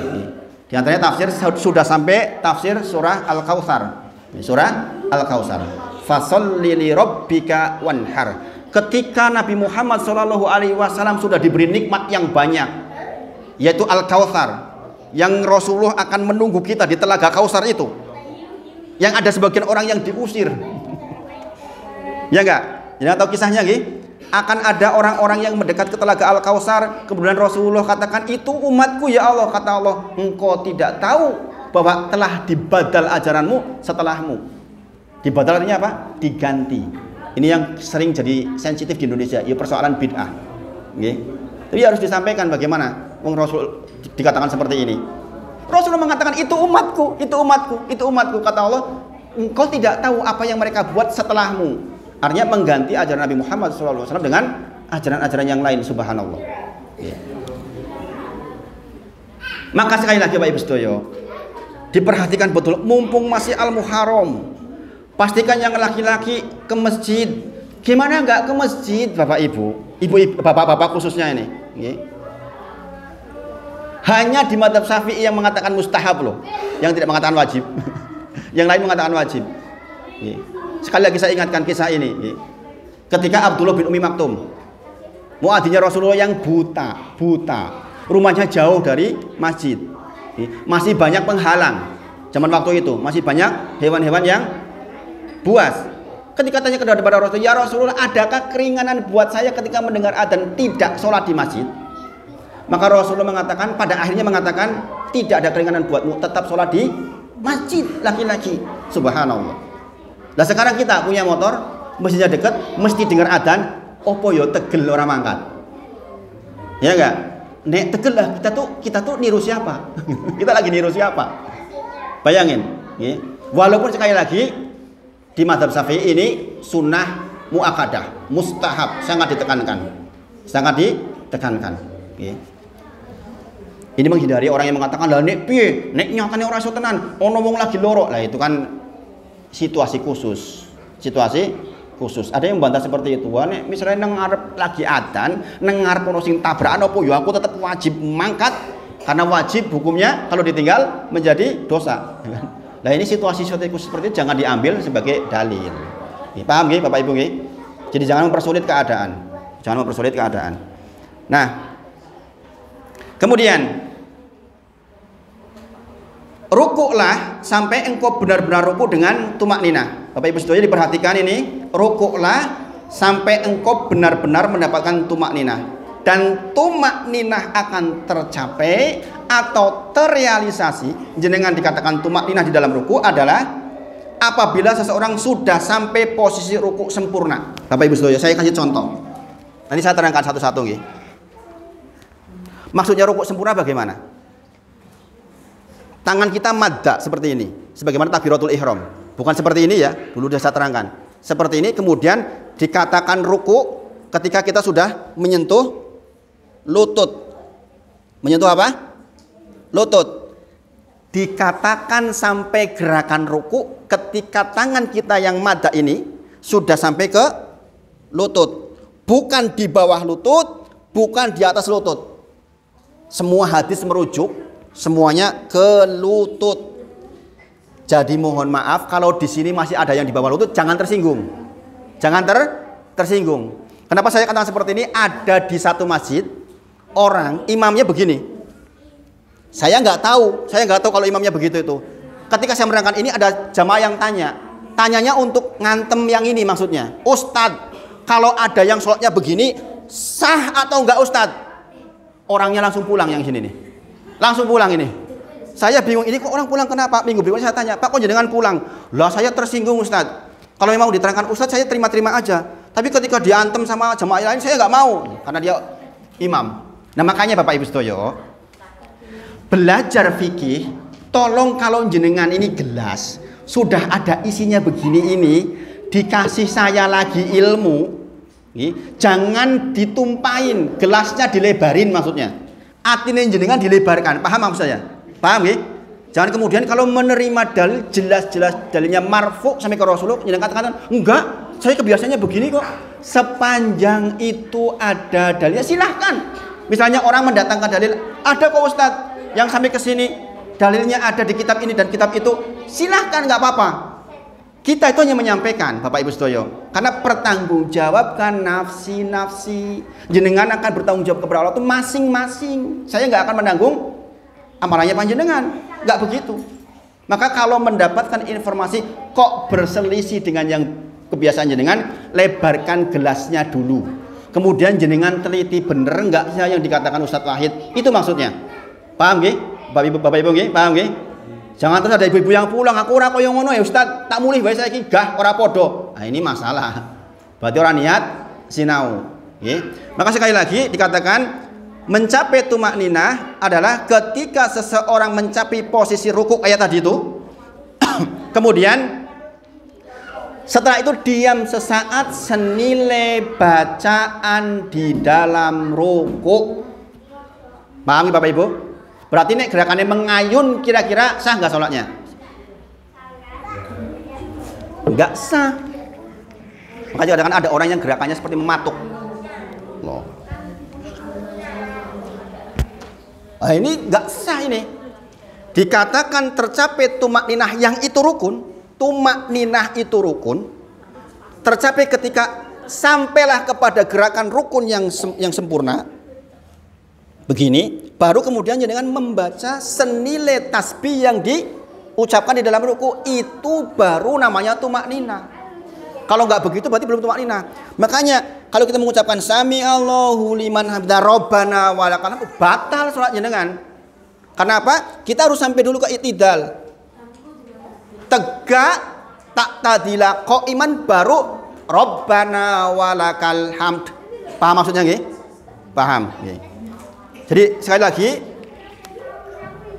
Di antaranya tafsir sudah sampai tafsir surah Al-Kautsar. Surah Al-Kautsar. Fasholli li rabbika wanhar. Ketika Nabi Muhammad SAW sudah diberi nikmat yang banyak, yaitu Al-Kautsar, yang Rasulullah akan menunggu kita di telaga Kautsar itu, yang ada sebagian orang yang diusir. Ya enggak? Jangan tahu kisahnya nggih? Akan ada orang-orang yang mendekat ke telaga Al-Kautsar, kemudian Rasulullah katakan, itu umatku ya Allah. Kata Allah, engkau tidak tahu bahwa telah dibadal ajaranmu setelahmu. Dibadal artinya apa? Diganti. Ini yang sering jadi sensitif di Indonesia, ya persoalan bid'ah. Nggih. Tapi harus disampaikan bagaimana wong Rasul dikatakan seperti ini. Rasulullah mengatakan, itu umatku, itu umatku, itu umatku. Kata Allah, engkau tidak tahu apa yang mereka buat setelahmu. Artinya mengganti ajaran Nabi Muhammad SAW dengan ajaran-ajaran yang lain, subhanallah. Ya. Maka sekali lagi Bapak Ibu sedaya, diperhatikan betul, mumpung masih Al-Muharram, pastikan yang laki-laki ke masjid. Gimana enggak ke masjid Bapak Ibu, ibu-ibu, bapak-bapak khususnya ini. Ya. Hanya di mazhab Syafi'i yang mengatakan mustahab loh, yang tidak mengatakan wajib. Yang lain mengatakan wajib. Ya. Sekali lagi saya ingatkan kisah ini. Ketika Abdullah bin Umi Maktum, muadzinnya Rasulullah yang buta, rumahnya jauh dari masjid, masih banyak penghalang. Zaman waktu itu masih banyak hewan-hewan yang buas. Ketika tanya kepada Rasulullah, ya Rasulullah, adakah keringanan buat saya ketika mendengar adzan tidak sholat di masjid? Maka Rasulullah mengatakan, pada akhirnya mengatakan, tidak ada keringanan buatmu, tetap sholat di masjid laki-laki. Subhanallah. Nah sekarang kita punya motor, masjidnya dekat, mesti dengar adzan, opo yo tegel orang mangkat. Ya enggak? Nek tegel lah, kita tuh niru siapa? Kita lagi niru siapa? Bayangin, ya. Walaupun sekali lagi di mazhab Syafi'i ini sunnah muakkadah, mustahab, sangat ditekankan. Sangat ditekankan, ya. Ini menghindari orang yang mengatakan, lah nek piye? Nek nyatane ora iso tenan, ono wong lagi loro. Lah itu kan situasi khusus. Ada yang membantah seperti itu. Wah, nek misalnya nang ngarep lagi adzan, nang ngarep ono sing tabrakan opo ya aku tetap wajib mangkat, karena wajib hukumnya kalau ditinggal menjadi dosa. Nah, ini situasi khusus seperti itu jangan diambil sebagai dalil. Paham nggih Bapak Ibu nggih? Jadi jangan mempersulit keadaan. Nah, kemudian rukuklah sampai engkau benar-benar rukuk dengan tumak ninah. Bapak Ibu sedaya diperhatikan ini, rukuklah sampai engkau benar-benar mendapatkan tumak ninah. Dan tumak ninah akan tercapai atau terrealisasi, jenengan dikatakan tumak ninah di dalam rukuk adalah apabila seseorang sudah sampai posisi rukuk sempurna. Bapak Ibu sedaya, saya kasih contoh. Nanti saya terangkan satu-satu nggih. Maksudnya rukuk sempurna bagaimana? Tangan kita madda seperti ini, sebagaimana takbiratul ihram. Bukan seperti ini ya, dulu sudah saya terangkan. Seperti ini, kemudian dikatakan ruku ketika kita sudah menyentuh lutut. Menyentuh apa? Lutut. Dikatakan sampai gerakan ruku ketika tangan kita yang madda ini sudah sampai ke lutut. Bukan di bawah lutut, bukan di atas lutut. Semua hadis merujuk semuanya ke lutut. Jadi mohon maaf kalau di sini masih ada yang di bawah lutut, jangan tersinggung. Tersinggung. Kenapa saya katakan seperti ini? Ada di satu masjid orang imamnya begini. Saya nggak tahu kalau imamnya begitu itu. Ketika saya menerangkan ini ada jamaah yang tanyanya untuk ngantem yang ini maksudnya. Ustadz, kalau ada yang sholatnya begini sah atau enggak Ustadz? Orangnya langsung pulang yang sini nih. Langsung pulang ini. Saya bingung, ini kok orang pulang kenapa? Minggu berikutnya saya tanya, Pak kok jenengan pulang? Lah saya tersinggung Ustadz. Kalau memang diterangkan Ustadz saya terima-terima aja. Tapi ketika diantem sama jemaah lain saya nggak mau. Karena dia imam. Nah makanya Bapak Ibu sedaya, belajar fikih, tolong kalau jenengan ini gelas, sudah ada isinya begini ini, dikasih saya lagi ilmu, jangan ditumpahin, gelasnya dilebarin maksudnya. Artinya jenengan dilebarkan, paham maksud saya? Paham ya? Jangan kemudian kalau menerima dalil jelas-jelas dalilnya marfu sampai ke Rasulullah, jenengan katakan enggak, saya kebiasaannya begini kok. Sepanjang itu ada dalilnya silahkan. Misalnya orang mendatangkan dalil, ada kok Ustadz yang sampai ke sini dalilnya ada di kitab ini dan kitab itu, silahkan nggak apa-apa. Kita itu hanya menyampaikan, Bapak Ibu sedaya. Karena pertanggungjawabkan nafsi. Jenengan akan bertanggung jawab kepada Allah itu masing-masing. Saya nggak akan menanggung amalannya panjenengan, nggak begitu. Maka kalau mendapatkan informasi kok berselisih dengan yang kebiasaan jenengan, lebarkan gelasnya dulu. Kemudian jenengan teliti bener nggak sih yang dikatakan Ustadz Wahid. Itu maksudnya. Paham nggih? Bapak Ibu nggih? Paham nggih? Jangan terus ada ibu-ibu yang pulang, aku ora koyo ngono ya Ustadz, tak mulih wae saiki gah ora podo. Nah, ini masalah. Berarti orang niat sinau. Nggih. Maka sekali lagi dikatakan mencapai tumak ninah adalah ketika seseorang mencapai posisi rukuk ayat tadi itu. Kemudian setelah itu diam sesaat senilai bacaan di dalam rukuk. Paham Bapak Ibu? Berarti nek gerakannya mengayun kira-kira sah nggak sholatnya? Nggak sah. Makanya kadang-kadang ada orang yang gerakannya seperti mematuk. Loh. Nah, ini nggak sah ini. Dikatakan tercapai tumak ninah yang itu rukun. Tumak ninah itu rukun. Tercapai ketika sampailah kepada gerakan rukun yang sempurna. Begini, baru kemudian dengan membaca senilai tasbih yang diucapkan di dalam ruku, itu baru namanya tumak ninah. Kalau nggak begitu berarti belum tumak ninah. Makanya kalau kita mengucapkan sami Allahu liman hamidah Rabbana walakal hamd, batal sholat jenengan. Karena apa? Kita harus sampai dulu ke i'tidal. Tegak tak tadila qaiman baru Rabbana walakal hamd. Paham maksudnya nggih? Paham nggih. Jadi sekali lagi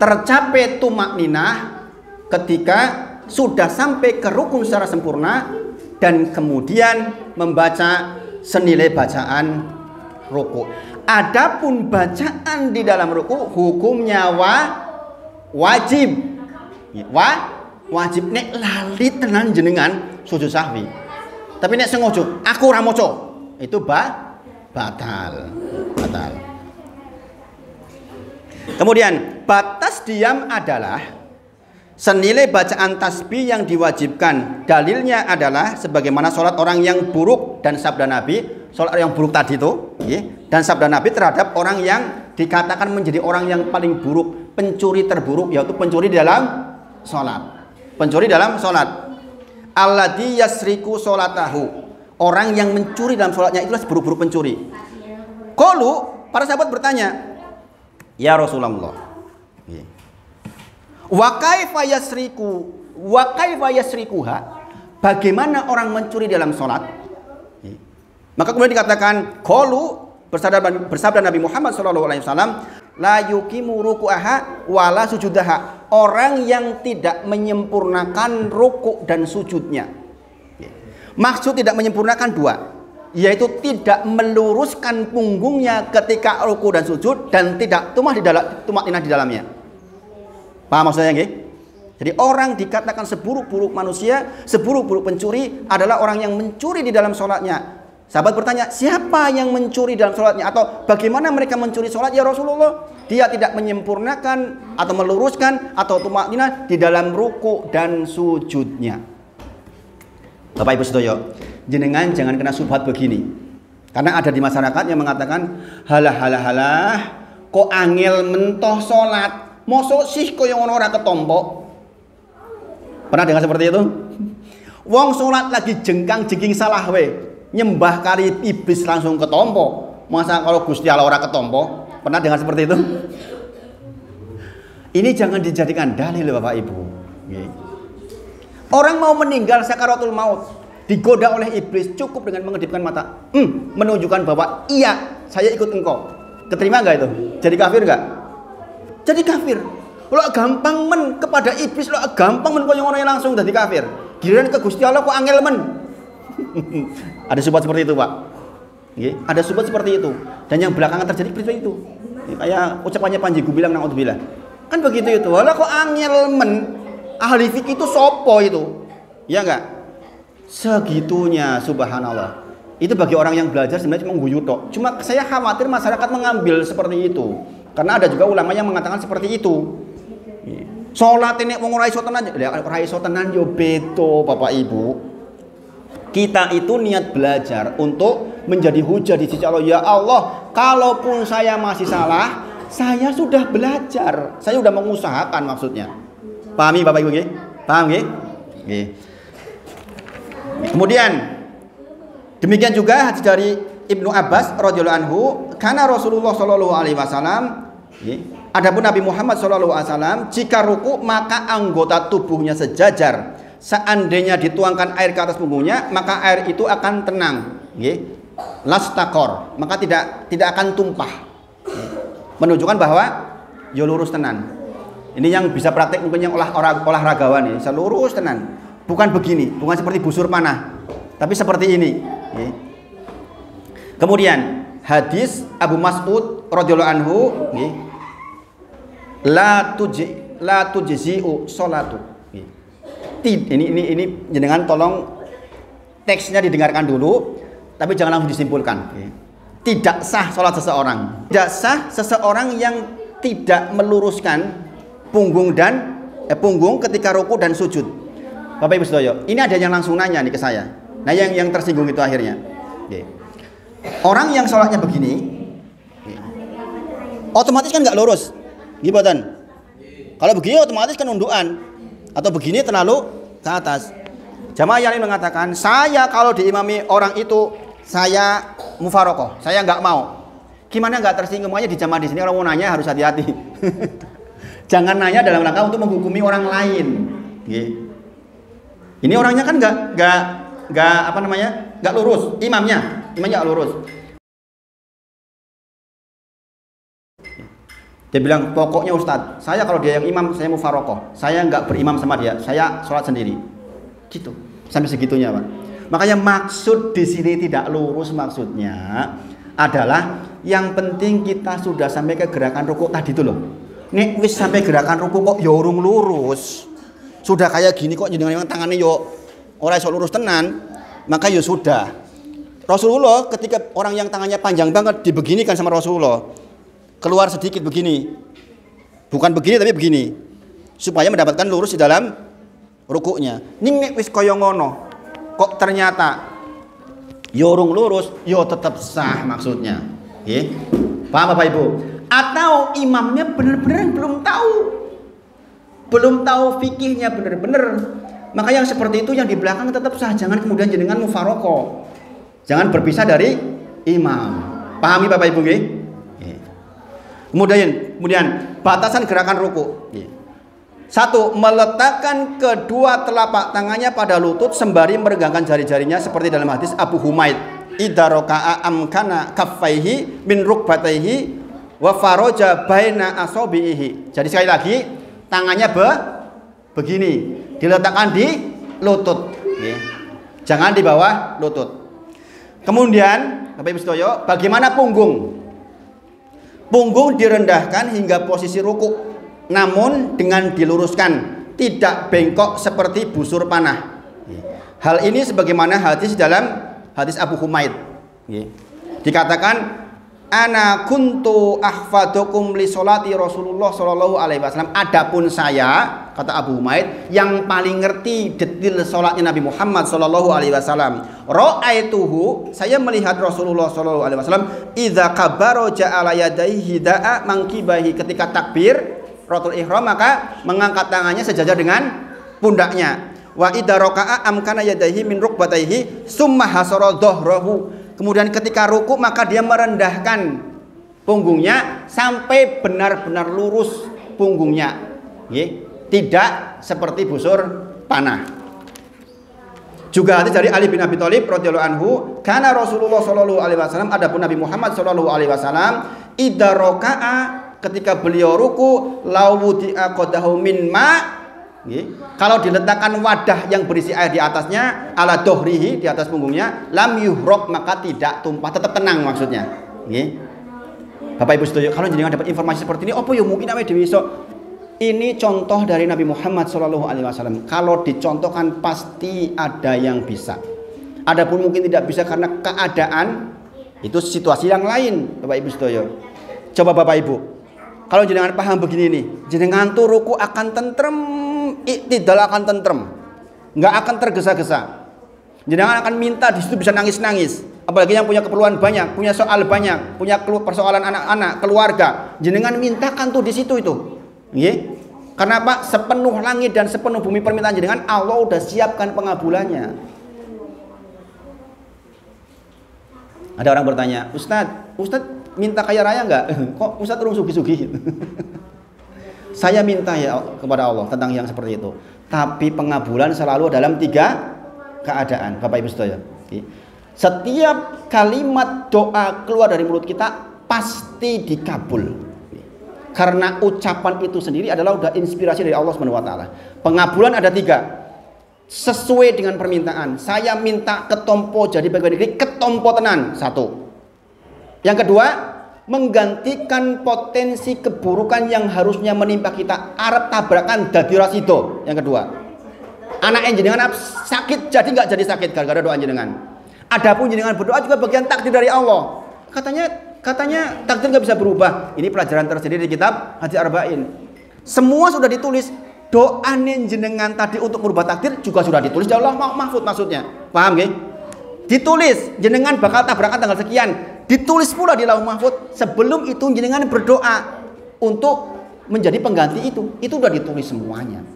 tercapai tumak ninah ketika sudah sampai ke rukun secara sempurna dan kemudian membaca senilai bacaan ruku. Adapun bacaan di dalam ruku hukumnya wajib. Wajib nek lali tenan jenengan sujud sahwi. Tapi nek sengaja aku ora maca itu batal. Kemudian batas diam adalah senilai bacaan tasbih yang diwajibkan. Dalilnya adalah sebagaimana sholat orang yang buruk dan sabda Nabi, sholat yang buruk tadi itu, dan sabda Nabi terhadap orang yang dikatakan menjadi orang yang paling buruk, pencuri terburuk, yaitu pencuri dalam sholat. Pencuri dalam sholat. Alladzi yasriku sholatahu. Orang yang mencuri dalam sholatnya itulah seburuk-buruk pencuri. Qalu, para sahabat bertanya, ya Rasulullah, wa kaifa yasrikuha, bagaimana orang mencuri dalam sholat? Maka kemudian dikatakan qalu, bersabda Nabi Muhammad SAW, la yuqimu ruku'aha wala sujudaha, orang yang tidak menyempurnakan ruku' dan sujudnya. Maksud tidak menyempurnakan dua, yaitu tidak meluruskan punggungnya ketika ruku dan sujud dan tidak tumak ninah di dalamnya. Paham maksudnya nggih? Jadi orang dikatakan seburuk-buruk manusia, seburuk-buruk pencuri adalah orang yang mencuri di dalam sholatnya. Sahabat bertanya, siapa yang mencuri dalam sholatnya? Atau bagaimana mereka mencuri sholat ya Rasulullah? Dia tidak menyempurnakan atau meluruskan atau tumak ninah di dalam ruku dan sujudnya. Bapak Ibu sedaya, jenengan jangan kena subhat begini. Karena ada di masyarakat yang mengatakan halah kok angel mentoh salat, mosok sih koyo ngono ora ketompo. Pernah dengar seperti itu? Wong salat lagi jengkang-jengking salah we, nyembah kali iblis langsung ketompo. Masa kalau Gusti Allah ora ketompo? Pernah dengar seperti itu? Ini jangan dijadikan dalil Bapak Ibu. Orang mau meninggal sakaratul maut, digoda oleh iblis, cukup dengan mengedipkan mata, menunjukkan bahwa iya saya ikut engkau. Keterima nggak itu? Jadi kafir nggak? Jadi kafir. Lo gampang men kepada iblis, lo gampang men kau yang orangnya langsung jadi kafir. Giliran ke Gusti Allah kok angel men. Ada subhat seperti itu Pak. Ada subhat seperti itu. Dan yang belakangan terjadi seperti itu. Kayak ucapannya Panji Gumilang naudzubillah. Kan begitu itu. Walau kok angel men. Ahli fikih itu sopo itu, ya enggak? Segitunya, subhanallah. Itu bagi orang yang belajar sebenarnya cuma guyu tok. Cuma saya khawatir masyarakat mengambil seperti itu, karena ada juga ulama yang mengatakan seperti itu. Sholat ini mau ora iso tenan, ora iso tenan yo beto Bapak Ibu. Kita itu niat belajar untuk menjadi hujah di sisi Allah. Ya Allah, kalaupun saya masih salah, saya sudah belajar, saya sudah mengusahakan maksudnya. Pahami Bapak Ibu nggih? Paham nggih? Nggih. Kemudian demikian juga hadis dari Ibnu Abbas radhiyallahu anhu, karena Rasulullah sallallahu alaihi wasallam, adapun Nabi Muhammad sallallahu alaihi wasallam jika ruku maka anggota tubuhnya sejajar. Seandainya dituangkan air ke atas punggungnya, maka air itu akan tenang, lastakor, maka tidak akan tumpah. Menunjukkan bahwa ya lurus tenan. Ini yang bisa praktek mungkin yang olahragawan ya, lurus tenan. Bukan begini, bukan seperti busur panah, tapi seperti ini. Kemudian hadis Abu Mas'ud radhiyallahu anhu, la tujzi'u sholatu. Ini jenengan tolong teksnya didengarkan dulu, tapi jangan langsung disimpulkan. Tidak sah sholat seseorang. Tidak sah seseorang yang tidak meluruskan punggung ketika ruku dan sujud. Bapak Ibu Sedoyo, ini ada yang langsung nanya nih ke saya. Nah yang tersinggung itu akhirnya. Orang yang sholatnya begini, otomatis kan nggak lurus, gimana? Kalau begini otomatis kan undukan. Atau begini terlalu ke atas. Jamaah yang lain mengatakan, saya kalau diimami orang itu saya mufarokoh, saya nggak mau. Gimana nggak tersinggung? Makanya di jamaah di sini kalau mau nanya harus hati-hati. Jangan nanya dalam rangka untuk menghukumi orang lain. Ini orangnya kan nggak lurus. Imamnya nggak lurus. Dia bilang, pokoknya Ustadz, saya kalau dia yang imam, saya mufarokoh. Saya nggak berimam sama dia, saya sholat sendiri. Gitu, sampai segitunya Pak. Makanya maksud di sini tidak lurus, maksudnya adalah yang penting kita sudah sampai ke gerakan ruku tadi itu loh. Nek wis sampai gerakan ruku kok yorung lurus, sudah kayak gini kok jenengan tangannya yo ora iso lurus tenan, maka yo sudah. Rasulullah ketika orang yang tangannya panjang banget dibeginikan sama Rasulullah, keluar sedikit begini, bukan begini tapi begini, supaya mendapatkan lurus di dalam rukuknya. Ning wis kaya ngono, kok ternyata yorung lurus, yo tetap sah maksudnya. Paham Bapak Ibu? Atau imamnya benar-benar belum tahu fikihnya benar-benar, maka yang seperti itu yang di belakang tetap sah. Jangan kemudian jenengan mufaroko, jangan berpisah dari imam. Pahami Bapak Ibu nggih? Kemudian batasan gerakan ruku. 1. Meletakkan kedua telapak tangannya pada lutut sembari meregangkan jari-jarinya seperti dalam hadis Abu Humaid. Idza raka'a amkana kaffaihi min rukbataihi wa faraja baina asabihi. Jadi sekali lagi tangannya begini, diletakkan di lutut. Jangan di bawah lutut. Kemudian Bapak Ibu Sedoyo, bagaimana punggung? Punggung direndahkan hingga posisi ruku, namun dengan diluruskan, tidak bengkok seperti busur panah. Hal ini sebagaimana hadis dalam hadis Abu Humaid. Dikatakan, ana kuntu ahfadukum li sholati Rasulullah sallallahu alaihi wasallam. Adapun saya, kata Abu Humaid, yang paling ngerti detail sholatnya Nabi Muhammad sallallahu alaihi wasallam. Ra'aituhu, saya melihat Rasulullah sallallahu alaihi wasallam idza kabbara ja'ala yadayhi da'a mankibahi, ketika takbir Ratul Ihram maka mengangkat tangannya sejajar dengan pundaknya. Wa idza raka'a amkana yadayhi min rukbatayhi summa hasara dhahrahu. Kemudian ketika ruku maka dia merendahkan punggungnya sampai benar-benar lurus punggungnya. Tidak seperti busur panah. Juga hadis dari Ali bin Abi Thalib radhiyallahu anhu, kana Rasulullah sallallahu alaihi wasallam, adapun Nabi Muhammad sallallahu alaihi wasallam, idza raka'a, ketika beliau ruku, lawudi aqadahu min ma, kalau diletakkan wadah yang berisi air di atasnya, ala dohrihi, di atas punggungnya, lam yuhrok, maka tidak tumpah, tetap tenang maksudnya. Bapak Ibu setuju? Kalau jenengan dapat informasi seperti ini, apa ya mungkin awake dhewe iso. Ini contoh dari Nabi Muhammad SAW. Kalau dicontohkan pasti ada yang bisa. Adapun mungkin tidak bisa karena keadaan, itu situasi yang lain, Bapak Ibu setuju. Coba Bapak Ibu, kalau jenengan paham begini nih, jenengan tuh ruku akan tentrem, iktidal akan tentrem, nggak akan tergesa-gesa. Jenengan akan minta di situ bisa nangis-nangis. Apalagi yang punya keperluan banyak, punya soal banyak, punya persoalan anak-anak, keluarga. Jenengan mintakan tuh di situ itu. Nggih. Karena apa? Sepenuh langit dan sepenuh bumi permintaan jenengan, Allah udah siapkan pengabulannya. Ada orang bertanya, Ustadz minta kaya raya enggak? Kok Ustadz urung sugi-sugi? Saya minta ya kepada Allah tentang yang seperti itu. Tapi pengabulan selalu dalam 3 keadaan, Bapak Ibu saudara. Setiap kalimat doa keluar dari mulut kita pasti dikabul. Karena ucapan itu sendiri adalah udah inspirasi dari Allah Subhanahu wa taala. Pengabulan ada 3. Sesuai dengan permintaan. Saya minta ketompo jadi pegawai negeri, ketompo tenan. 1. Yang kedua, menggantikan potensi keburukan yang harusnya menimpa kita. Arep tabrakan dadi rasido. Yang kedua, anak jenengan sakit jadi nggak jadi sakit gara-gara doa jenengan. Adapun jenengan berdoa juga bagian takdir dari Allah. Katanya takdir nggak bisa berubah. Ini pelajaran tersendiri di kitab Hadis Arba'in. Semua sudah ditulis. Doa jenengan tadi untuk merubah takdir juga sudah ditulis di Allah Mahfud maksudnya. Paham nggih? Ditulis jenengan bakal tabrakan tanggal sekian. Ditulis pula di Lauh Mahfud. Sebelum itu jenengan berdoa untuk menjadi pengganti itu. Itu sudah ditulis semuanya.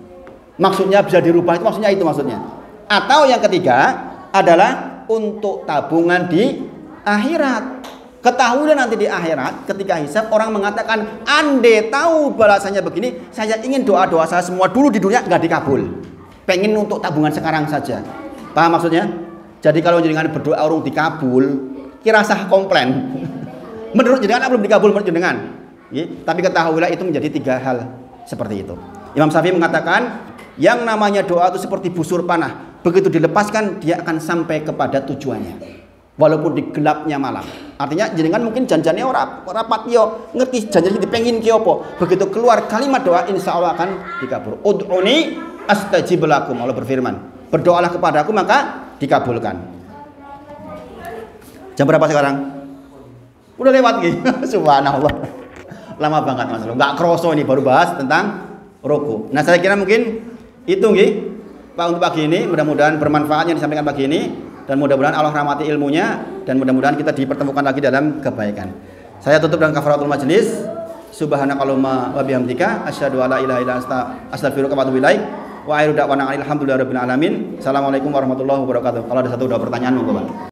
Maksudnya bisa dirubah itu maksudnya. Atau yang ketiga adalah untuk tabungan di akhirat. Ketahuilah nanti di akhirat ketika hisab orang mengatakan, ande tahu balasannya begini, saya ingin doa-doa saya semua dulu di dunia nggak dikabul. Pengen untuk tabungan sekarang saja. Paham maksudnya? Jadi kalau jenengan berdoa orang dikabul, kira sah komplain. Menurut jenengan belum dikabul menurut jenengan. Tapi ketahuilah itu menjadi 3 hal seperti itu. Imam Syafi'i mengatakan, yang namanya doa itu seperti busur panah. Begitu dilepaskan dia akan sampai kepada tujuannya. Walaupun di gelapnya malam. Artinya jenengan mungkin janjane ora patio ngerti janjane dipengin ki apa. Begitu keluar kalimat doa insya Allah akan dikabul. Ud'uni astajib lakum. Allah berfirman, berdoalah kepadaku maka dikabulkan. Jam berapa sekarang? Udah lewat gitu. Subhanallah. Lama banget Mas. Enggak kroso ini baru bahas tentang ruku. Nah, saya kira mungkin itu nggih Pak untuk pagi ini, mudah-mudahan bermanfaat yang disampaikan pagi ini dan mudah-mudahan Allah rahmati ilmunya dan mudah-mudahan kita dipertemukan lagi dalam kebaikan. Saya tutup dengan kafaratul majlis. Subhanakallahumma wa bihamdika asyhadu alla ilaha illa anta astaghfiruka wa atubu ilaik. Wa akhiru da'wana alhamdulillahi rabbil alamin. Assalamualaikum warahmatullahi wabarakatuh. Kalau ada satu dua pertanyaan monggo, Pak.